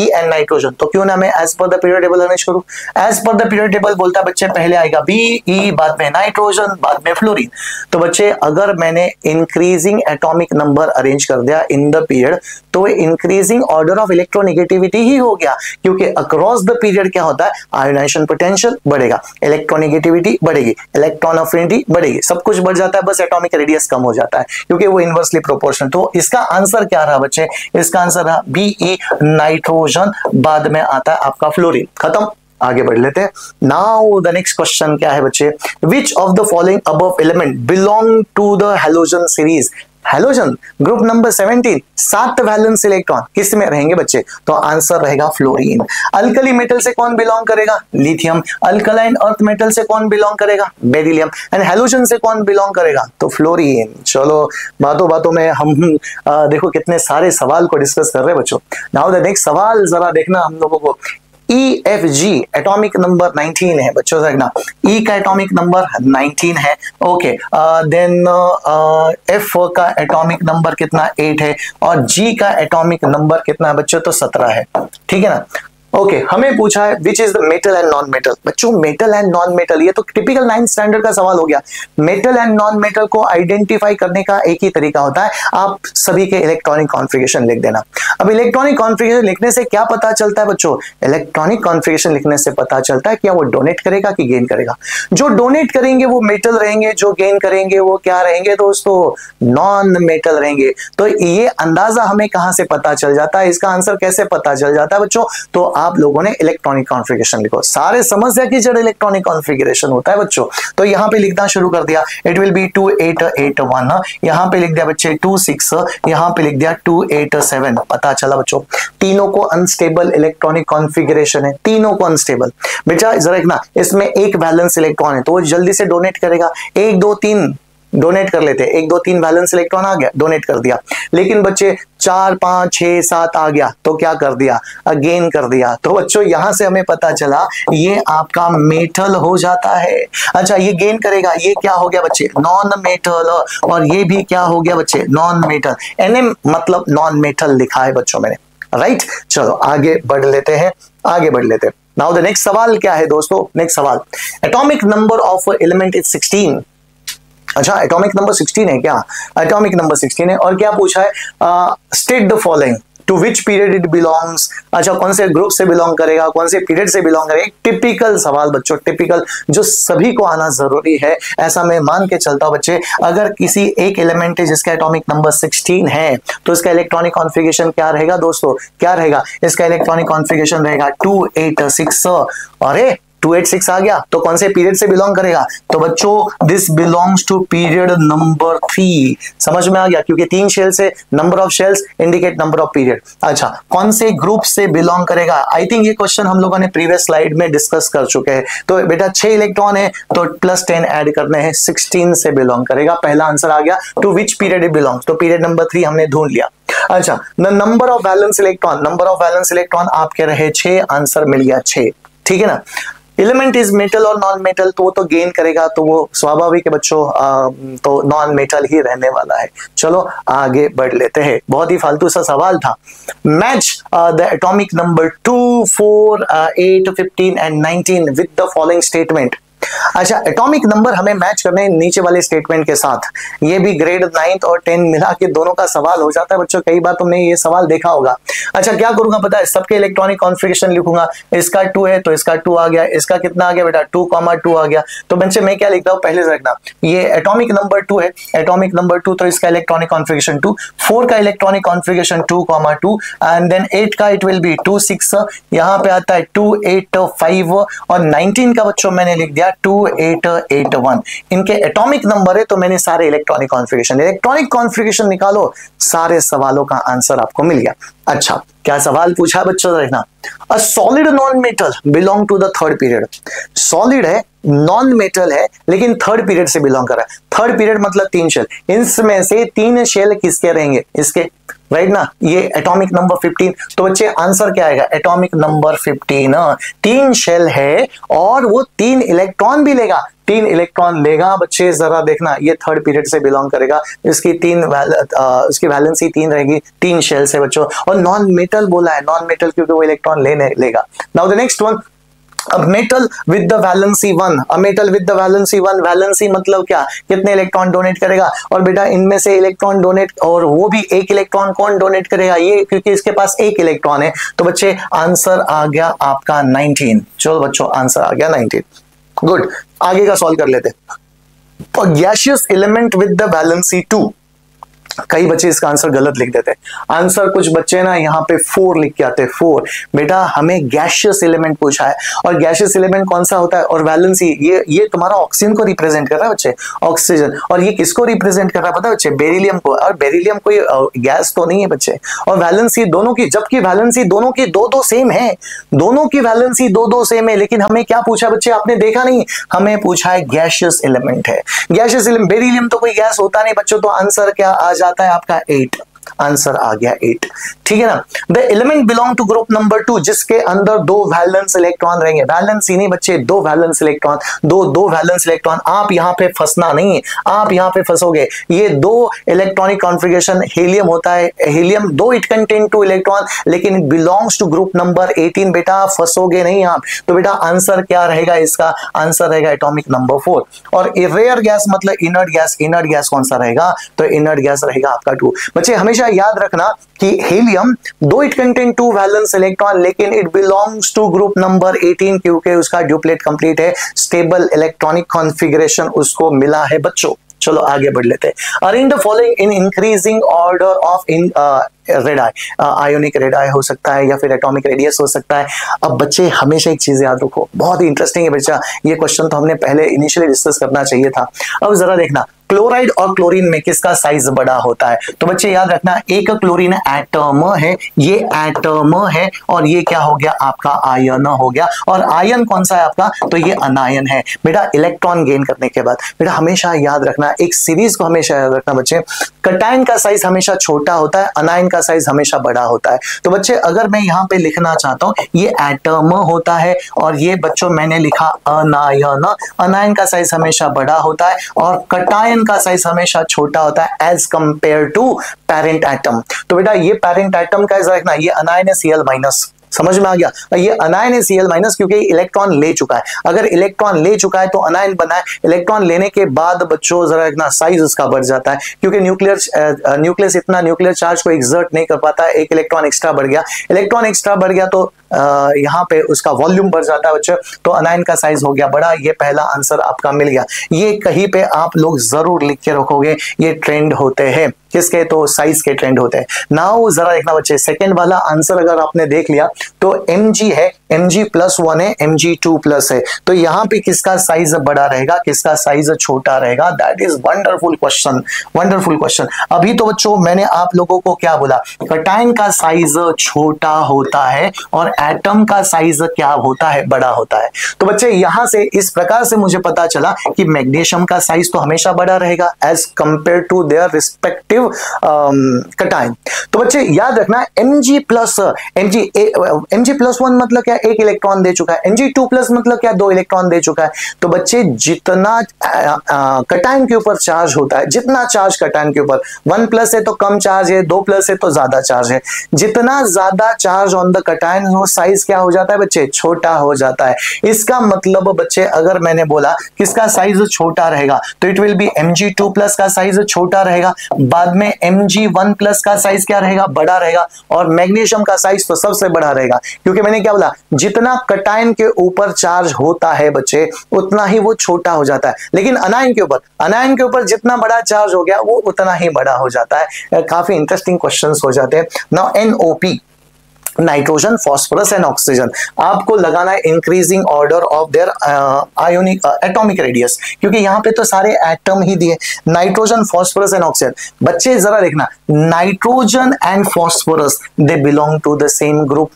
एंड नाइट्रोजन, तो क्यों ना मैं as per the period table arrange करूं। As per the period table बोलता है बच्चे पहले आएगा Be, बाद में नाइट्रोजन, बाद में फ्लोरीन। तो बच्चे अगर मैंने इंक्रीजिंग एटॉमिक नंबर अरेंज कर दिया इन द पीरियड, तो इंक्रीजिंग ऑर्डर ऑफ इलेक्ट्रोनेगेटिविटी ही हो गया, क्योंकि अक्रॉस द पीरियड क्या होता है, आयोनाइजेशन पोटेंशियल बढ़ेगा, इलेक्ट्रोनेगेटिविटी बढ़ेगी, इलेक्ट्रॉन अफिनिटी बढ़ेगी, सब कुछ बढ़ जाता है, बस एटॉमिक रेडियस कम हो जाता है, क्योंकि वो इनवर्सली प्रोपोर्शनल। तो इसका आंसर क्या रहा बच्चे, इसका आंसर रहा Be नाइट्रोजन, बाद में आता है आपका फ्लोरीन। खत्म, आगे बढ़ लेते हैं। नाउ द नेक्स्ट क्वेश्चन क्या है बच्चे, which of the following above element belong to the halogen series. Halogen group number 17, 7 valence electron किस में रहेंगे बच्चे, तो आंसर रहेगा फ्लोरीन। अल्कली मेटल से कौन बिलोंग करेगा, लिथियम। अल्कलाइन अर्थ मेटल से कौन बिलोंग करेगा, बेरिलियम। एंड हैलोजन से कौन बिलोंग करेगा, तो फ्लोरीन। चलो बातों बातों में हम देखो कितने सारे सवाल को डिस्कस कर रहे हैं बच्चों। नाउ द नेक्स्ट सवाल जरा देखना हम लोगों को, EFG एटॉमिक नंबर 19 है बच्चों, देखना E का एटॉमिक नंबर 19 है। ओके, देन F का एटॉमिक नंबर कितना 8 है और G का एटॉमिक नंबर कितना है बच्चों, तो 17 है। ठीक है ना। ओके, हमें पूछा है which is the metal and non metal. बच्चों मेटल एंड नॉन मेटल ये तो टिपिकल 9th स्टैंडर्ड का सवाल हो गया। मेटल एंड नॉन मेटल को आइडेंटिफाई करने का एक ही तरीका होता है, आप सभी के इलेक्ट्रॉनिक कॉन्फ़िगरेशन लिख देना। अब इलेक्ट्रॉनिक कॉन्फ़िगरेशन लिखने से क्या पता चलता है बच्चों, इलेक्ट्रॉनिक कॉन्फ़िगरेशन लिखने से पता चलता है क्या वो डोनेट करेगा कि गेन करेगा। जो डोनेट करेंगे वो मेटल रहेंगे, जो गेन करेंगे वो क्या रहेंगे दोस्तों, नॉन मेटल रहेंगे। तो ये अंदाजा हमें कहां से पता चल जाता है, इसका आंसर कैसे पता चल जाता है बच्चों, तो आप लोगों ने इलेक्ट्रॉनिक कॉन्फ़िगरेशन लिखो। सारे समस्या की जड़ इलेक्ट्रॉनिक कॉन्फ़िगरेशन होता है बच्चों। तो यहां पे लिखना शुरू कर दिया, इट विल बी 2881, यहां पे लिख दिया बच्चे 26, यहां पे लिख दिया 287। पता चला बच्चों तीनों को अनस्टेबल इलेक्ट्रॉनिक कॉन्फ़िगरेशन है, तीनों को अनस्टेबल। बेटा जरा देखना, इसमें एक वैलेंस इलेक्ट्रॉन है तो वो जल्दी से डोनेट करेगा, 1 2 3 डोनेट कर लेते, 1 2 3 बैलेंस इलेक्ट्रॉन आ गया, डोनेट कर दिया। लेकिन बच्चे 4 5 6 7 आ गया तो क्या कर दिया, अगेन कर दिया। तो बच्चों यहां से हमें पता चला ये आपका मेटल हो जाता है। अच्छा ये गेन करेगा, ये क्या हो गया बच्चे, नॉन मेटल, और ये भी क्या हो गया बच्चे, नॉन मेटल। NM मतलब नॉन मेटल लिखा है बच्चों मैंने, राइट। चलो आगे बढ़ लेते हैं, आगे बढ़ लेते हैं। नाउ द नेक्स्ट सवाल क्या है दोस्तों, नेक्स्ट सवाल, atomic number of element is 16। अच्छा एटॉमिक नंबर 16 है क्या, एटॉमिक नंबर 16 है। और क्या पूछा है, state the following, to which period it belongs. अच्छा कौन से ग्रुप से बिलोंग करेगा, कौन से पीरियड से बिलोंग करेगा। टिपिकल सवाल बच्चों, टिपिकल जो सभी को आना जरूरी है, ऐसा मैं मान के चलता हूं बच्चे। अगर किसी एक एलिमेंट है जिसका एटॉमिक नंबर 16 है तो इसका इलेक्ट्रॉनिक कॉन्फ़िगरेशन क्या रहेगा दोस्तों, क्या रहेगा, इसका इलेक्ट्रॉनिक कॉन्फ़िगरेशन रहेगा 286। अरे 286 आ गया तो कौन से पीरियड से बिलोंग करेगा, तो बच्चों this belongs to period number 3। समझ में आ गया, क्योंकि 3 शेल से number of shells indicate number of period. अच्छा कौन से ग्रुप से बिलोंग करेगा, आई थिंक ये क्वेश्चन हम लोगों ने प्रीवियस स्लाइड में डिस्कस कर चुके हैं। तो बेटा 6 इलेक्ट्रॉन है तो +10 ऐड करने हैं, 16 से बिलोंग करेगा। पहला आंसर आ गया, to which period it belongs, तो पीरियड नंबर 3 हमने ढूंढ लिया। अच्छा number of valence electron, number of valence electron आपके रहे 6, आंसर मिल गया 6। ठीक है ना। एलिमेंट इज मेटल और नॉन मेटल, तो वो तो गेन करेगा, तो वो स्वाभाविक है बच्चों, तो नॉन मेटल ही रहने वाला है। चलो आगे बढ़ लेते हैं, बहुत ही फालतू सा सवाल था। Match the atomic number 2 4 8 15 and 19 with the following statement. अच्छा एटॉमिक नंबर हमें मैच करने हैं नीचे वाले स्टेटमेंट के साथ। ये भी ग्रेड 9 और 10 मिला के दोनों का सवाल हो जाता है बच्चों, कई बार तुमने ये सवाल देखा होगा। अच्छा क्या करूंगा पता है, सबके इलेक्ट्रॉनिक कॉन्फ़िगरेशन लिखूंगा, इसका 2 है तो इसका 2 आ गया, इसका कितना आ गया बेटा 2,2 आ गया। तो बच्चे मैं क्या लिखता हूं पहले से रखना, ये एटॉमिक नंबर 2 है, एटॉमिक नंबर 2 तो इसका इलेक्ट्रॉनिक कॉन्फ़िगरेशन 2, 4 का इलेक्ट्रॉनिक कॉन्फ़िगरेशन 2,2 एंड देन 8 का इट विल बी 2 6, यहां पे आता है 2 8 5 और 19 का बच्चों मैंने लिख दिया 2881। इनके एटॉमिक नंबर है तो मैंने सारे इलेक्ट्रॉनिक कॉन्फ़िगरेशन निकालो, सारे सवालों का आंसर आपको मिल गया। अच्छा क्या सवाल पूछा बच्चों देखना, a solid non metal belong to the third period. Solid है, नॉन मेटल है, लेकिन थर्ड पीरियड से बिलोंग कर रहा है। थर्ड पीरियड मतलब 3 शेल, इनमें से 3 शेल किसके रहेंगे, इसके, राइट ना। ये एटॉमिक नंबर 15, तो बच्चे आंसर क्या आएगा, एटॉमिक नंबर 15। 3 शेल है और वो 3 इलेक्ट्रॉन भी लेगा, 3 इलेक्ट्रॉन लेगा बच्चे, जरा देखना ये थर्ड पीरियड से बिलोंग करेगा, इसकी उसकी वैलेंसी 3 रहेगी, 3 शेल से बच्चों। और नॉन मेटल बोला है, नॉन मेटल क्योंकि वो इलेक्ट्रॉन लेगा। नाउ द नेक्स्ट वन, अब मेटल विद द वैलेंसी 1, अब metal with the valency 1, valency मतलब क्या, कितने इलेक्ट्रॉन डोनेट करेगा। और बेटा इनमें से इलेक्ट्रॉन डोनेट, और वो भी एक इलेक्ट्रॉन कौन डोनेट करेगा, ये, क्योंकि इसके पास एक इलेक्ट्रॉन है। तो बच्चे आंसर आ गया आपका 19। चलो बच्चों आंसर आ गया 19। गुड, आगे का सॉल्व कर लेते। और gaseous element with the valency 2, कई बच्चे इसका आंसर गलत लिख देते हैं। आंसर कुछ बच्चे ना यहाँ पे 4 लिख के आते हैं, 4। बेटा हमें गैसियस एलिमेंट पूछा है, और गैसियस एलिमेंट कौन सा होता है, और वैलेंसी ये तुम्हारा ऑक्सीजन को रिप्रेजेंट कर रहा है बच्चे, ऑक्सीजन। और ये किसको रिप्रेजेंट कर रहा है पता है बच्चे, बेरिलियम को। और बेरिलियम कोई गैस तो नहीं है बच्चे। और वैलेंसी दोनों की, जबकि वैलेंसी दोनों की 2-2 सेम है, दोनों की वैलेंसी 2-2 सेम है, लेकिन हमें क्या पूछा बच्चे, आपने देखा नहीं, हमें पूछा है गैसियस एलिमेंट है। गैसियस एलिमेंट, बेरिलियम तो कोई गैस होता नहीं बच्चों, तो आंसर क्या आ जाता है आपका 8। आंसर आ गया 8। ठीक है ना। The element belong to group number 2 जिसके अंदर 2 वैलेंस इलेक्ट्रॉन रहेंगे। वैलेंस ही नहीं बच्चे, 2 वैलेंस इलेक्ट्रॉन, दो वैलेंस इलेक्ट्रॉन। आप यहां पे फंसना नहीं है, आप यहां पे फंसोगे। ये 2 इलेक्ट्रॉनिक कॉन्फ़िगरेशन हीलियम होता है। हीलियम दो इट कंटेन 2 इलेक्ट्रॉन, लेकिन it belongs to group number 18। बेटा फंसोगे नहीं आप। तो बेटा आंसर क्या रहेगा इसका? आंसर रहेगा एटॉमिक नंबर 4। और रेयर गैस मतलब इनर्ट गैस। इनर्ट गैस कौन सा रहेगा? तो इनर्ट गैस रहेगा आपका 2। बच्चे हमेशा याद रखना कि हीलियम दो इट कंटेन 2 वैलेंस इलेक्ट्रॉन, लेकिन it belongs to group number 18 क्योंकि उसका ड्यूप्लेट कंप्लीट है, स्टेबल इलेक्ट्रॉनिक कॉन्फ़िगरेशन उसको मिला है बच्चों। चलो आगे बढ़ लेते हैं। Arrange the following in increasing order of in radii. Ionic radii हो सकता है या फिर एटॉमिक रेडियस हो सकता है। अब बच्चे हमेशा एक चीज याद रखो, बहुत ही इंटरेस्टिंग है बच्चा, ये क्वेश्चन तो हमने पहले इनिशियली डिस्कस करना चाहिए था। अब जरा देखना, क्लोराइड और क्लोरीन में किसका साइज बड़ा होता है? तो बच्चे याद रखना, एक क्लोरीन एटम है, ये एटम है, और ये क्या हो गया आपका? आयन हो गया। और आयन कौन सा है आपका? तो ये अनायन है। बेटा इलेक्ट्रॉन गेन करने के बाद बेटा हमेशा याद रखना, एक सीरीज को हमेशा याद रखना बच्चे, कटायन का साइज हमेशा छोटा होता है, अनायन का साइज हमेशा बड़ा होता है। तो बच्चे अगर मैं यहां पे लिखना चाहता हूं, ये एटम होता है और ये बच्चों मैंने लिखा अनायन। अनायन का साइज हमेशा बड़ा होता है और कटायन का साइज हमेशा छोटा होता है as compare to parent atom. तो बेटा ये पेरेंट एटम का रखना, ये अनायन है Cl माइनस, समझ में आ गया? ये अनायन है Cl माइनस क्योंकि इलेक्ट्रॉन ले चुका है। अगर इलेक्ट्रॉन ले चुका है तो अनायन बना है। इलेक्ट्रॉन लेने के बाद बच्चों जरा इतना साइज उसका बढ़ जाता है क्योंकि न्यूक्लियस इतना न्यूक्लियर चार्ज को एक्सर्ट नहीं कर पाता है। एक इलेक्ट्रॉन एक्स्ट्रा बढ़ गया, इलेक्ट्रॉन एक्स्ट्रा बढ़ गया तो यहाँ पे उसका वॉल्यूम बढ़ जाता है बच्चों, तो अनायन का साइज हो गया बड़ा। ये पहला आंसर आपका मिल गया। ये कहीं पे आप लोग जरूर लिख के रखोगे, ये ट्रेंड होते हैं किसके? तो साइज के ट्रेंड होते हैं। नाउ जरा देखना बच्चे, सेकंड वाला आंसर अगर आपने देख लिया तो Mg है, Mg+1 है, Mg2+ है। तो यहाँ पे किसका साइज बड़ा रहेगा, किसका साइज छोटा रहेगा? That is wonderful question, wonderful question. अभी तो बच्चों मैंने आप लोगों को क्या बोला? कटायन का साइज छोटा होता है और एटम का साइज क्या होता है? बड़ा होता है। तो बच्चे यहां से इस प्रकार से मुझे पता चला कि मैग्नीशियम का साइज तो हमेशा बड़ा रहेगा as compare to their respective cation. तो बच्चे याद रखना, Mg+1 मतलब क्या? एक इलेक्ट्रॉन दे चुका है। Mg2+ मतलब क्या? 2 इलेक्ट्रॉन दे चुका है। तो बच्चे जितना कटायन के ऊपर चार्ज होता है, जितना चार्ज कटायन के ऊपर, 1+ है तो कम चार्ज है, 2+ है तो ज्यादा चार्ज है। जितना ज्यादा चार्ज ऑन द कटायन हो, साइज क्या हो जाता है बच्चे? छोटा हो जाता है। इसका मतलब बच्चे अगर मैंने बोला किसका साइज छोटा रहेगा तो इट विल बी Mg2+ का साइज छोटा रहेगा, बाद में Mg1+ का साइज क्या रहेगा? बड़ा रहेगा, और मैग्नीशियम का साइज तो सबसे बड़ा रहेगा क्योंकि मैंने क्या बोला? जितना कटायन के ऊपर चार्ज होता है बच्चे उतना ही वो छोटा हो जाता है, लेकिन अनायन के ऊपर जितना बड़ा चार्ज हो गया वो उतना ही बड़ा हो जाता है। काफी इंटरेस्टिंग क्वेश्चंस हो जाते हैं। Now NOP, nitrogen, phosphorus and oxygen, आपको लगाना है increasing order of their ionic atomic radius, क्योंकि यहाँ पे तो सारे एटम ही दिए, नाइट्रोजन, फॉस्फोरस एंड ऑक्सीजन। बच्चे जरा देखना, nitrogen and phosphorus they belong to the same group,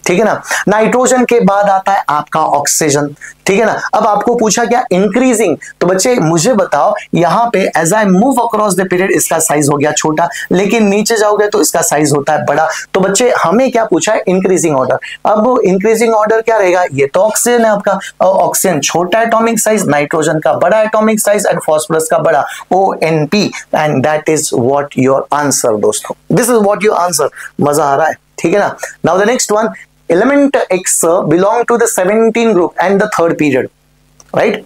ठीक है ना। नाइट्रोजन के बाद आता है आपका ऑक्सीजन, ठीक है ना। अब आपको पूछा क्या? इंक्रीजिंग। तो बच्चे मुझे बताओ, यहां पे as I move across the period इसका साइज हो गया छोटा, लेकिन नीचे जाओगे तो इसका साइज होता है बड़ा। तो बच्चे हमें क्या पूछा है? Increasing order. अब इंक्रीजिंग ऑर्डर क्या रहेगा? ये तो ऑक्सीजन है आपका, ऑक्सीजन छोटा एटॉमिक साइज, नाइट्रोजन का बड़ा एटॉमिक साइज एंड फॉस्फोरस का बड़ा, ONP, and that is what your answer दोस्तों। This is what your answer. मजा आ रहा है, ठीक है ना। Now the next one, element X belong to the 17 group and the third period, right?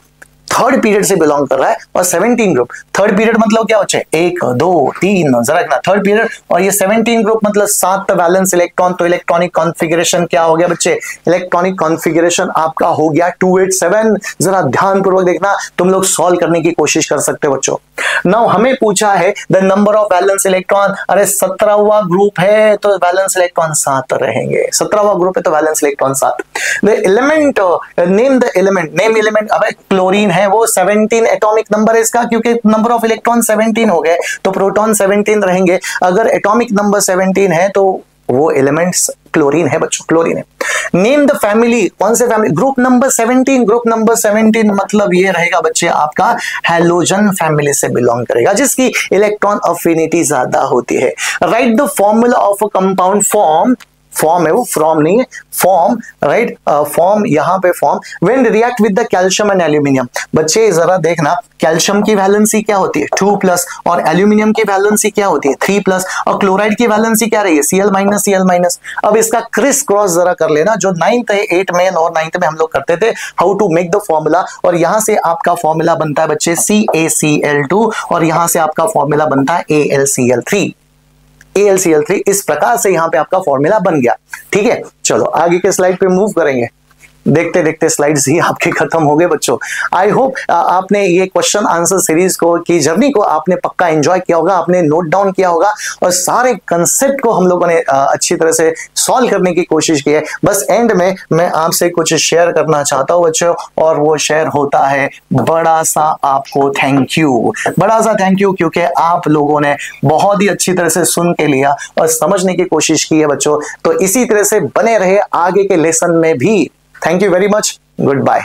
Third period से बिलोंग कर रहा है और 17 ग्रुप। थर्ड पीरियड मतलब क्या बच्चे? 1 2 3, जरा रखना, थर्ड पीरियड। और ये 17 ग्रुप मतलब 7 वैलेंस इलेक्ट्रॉन। तो इलेक्ट्रॉनिक कॉन्फ़िगरेशन क्या हो गया बच्चे? इलेक्ट्रॉनिक कॉन्फ़िगरेशन आपका हो गया 287। जरा ध्यानपूर्वक देखना, तुम लोग सॉल्व करने की कोशिश कर सकते हो बच्चों। नाउ हमें पूछा है the number of valence electron. अरे 17वां ग्रुप है तो वैलेंस इलेक्ट्रॉन 7 रहेंगे। 17वां ग्रुप है तो valence electron 7। The element, name the element, name element. अब क्लोरीन है, वो 17 एटॉमिक नंबर है इसका, क्योंकि नंबर ऑफ इलेक्ट्रॉन 17 हो गए तो प्रोटॉन 17 रहेंगे। अगर एटॉमिक नंबर 17 है तो वो एलिमेंट्स क्लोरीन है बच्चों, क्लोरीन है। नेम द फैमिली, कौन से family? Group number 17। Group number 17 मतलब ये रहेगा बच्चे आपका हैलोजन फैमिली से बिलोंग करेगा, जिसकी इलेक्ट्रॉन अफिनिटी ज्यादा होती है। Right the formula of a compound form है वो, फ्रॉम नहीं है, फॉर्म, राइट, फॉर्म, यहां पे form when react with the calcium and aluminium. बच्चे जरा देखना, कैल्शियम की वैलेंसी क्या होती है 2+, और एल्यूमिनियम की वैलेंसी क्या होती है 3+, और क्लोराइड की वैलेंसी क्या रही है Cl-Cl-। अब इसका क्रिस क्रॉस जरा कर लेना, जो 9th 8 में और 9th में हम लोग करते थे, how to make the formula, और यहां से आपका फॉर्मूला बनता है बच्चे CaCl2, और यहां से आपका फॉर्मूला बनता है AlCl3। इस प्रकार से यहां पे आपका फॉर्मूला बन गया। ठीक है, चलो आगे के स्लाइड पे मूव करेंगे। देखते देखते स्लाइड्स ही आपके खत्म हो गए बच्चों। आई होप आपने ये क्वेश्चन आंसर सीरीज को की जर्नी को आपने पक्का एंजॉय किया होगा, आपने नोट डाउन किया होगा, और सारे कंसेप्ट को हम लोगों ने अच्छी तरह से सॉल्व करने की कोशिश की है। बस एंड में मैं आपसे कुछ शेयर करना चाहता हूं बच्चों, और वो शेयर होता है बड़ा सा आपको थैंक यू, बड़ा सा थैंक यू, क्योंकि आप लोगों ने बहुत ही अच्छी तरह से सुन के लिया और समझने की कोशिश की है बच्चों। तो इसी तरह से बने रहे आगे के लेसन में भी। Thank you very much. Goodbye.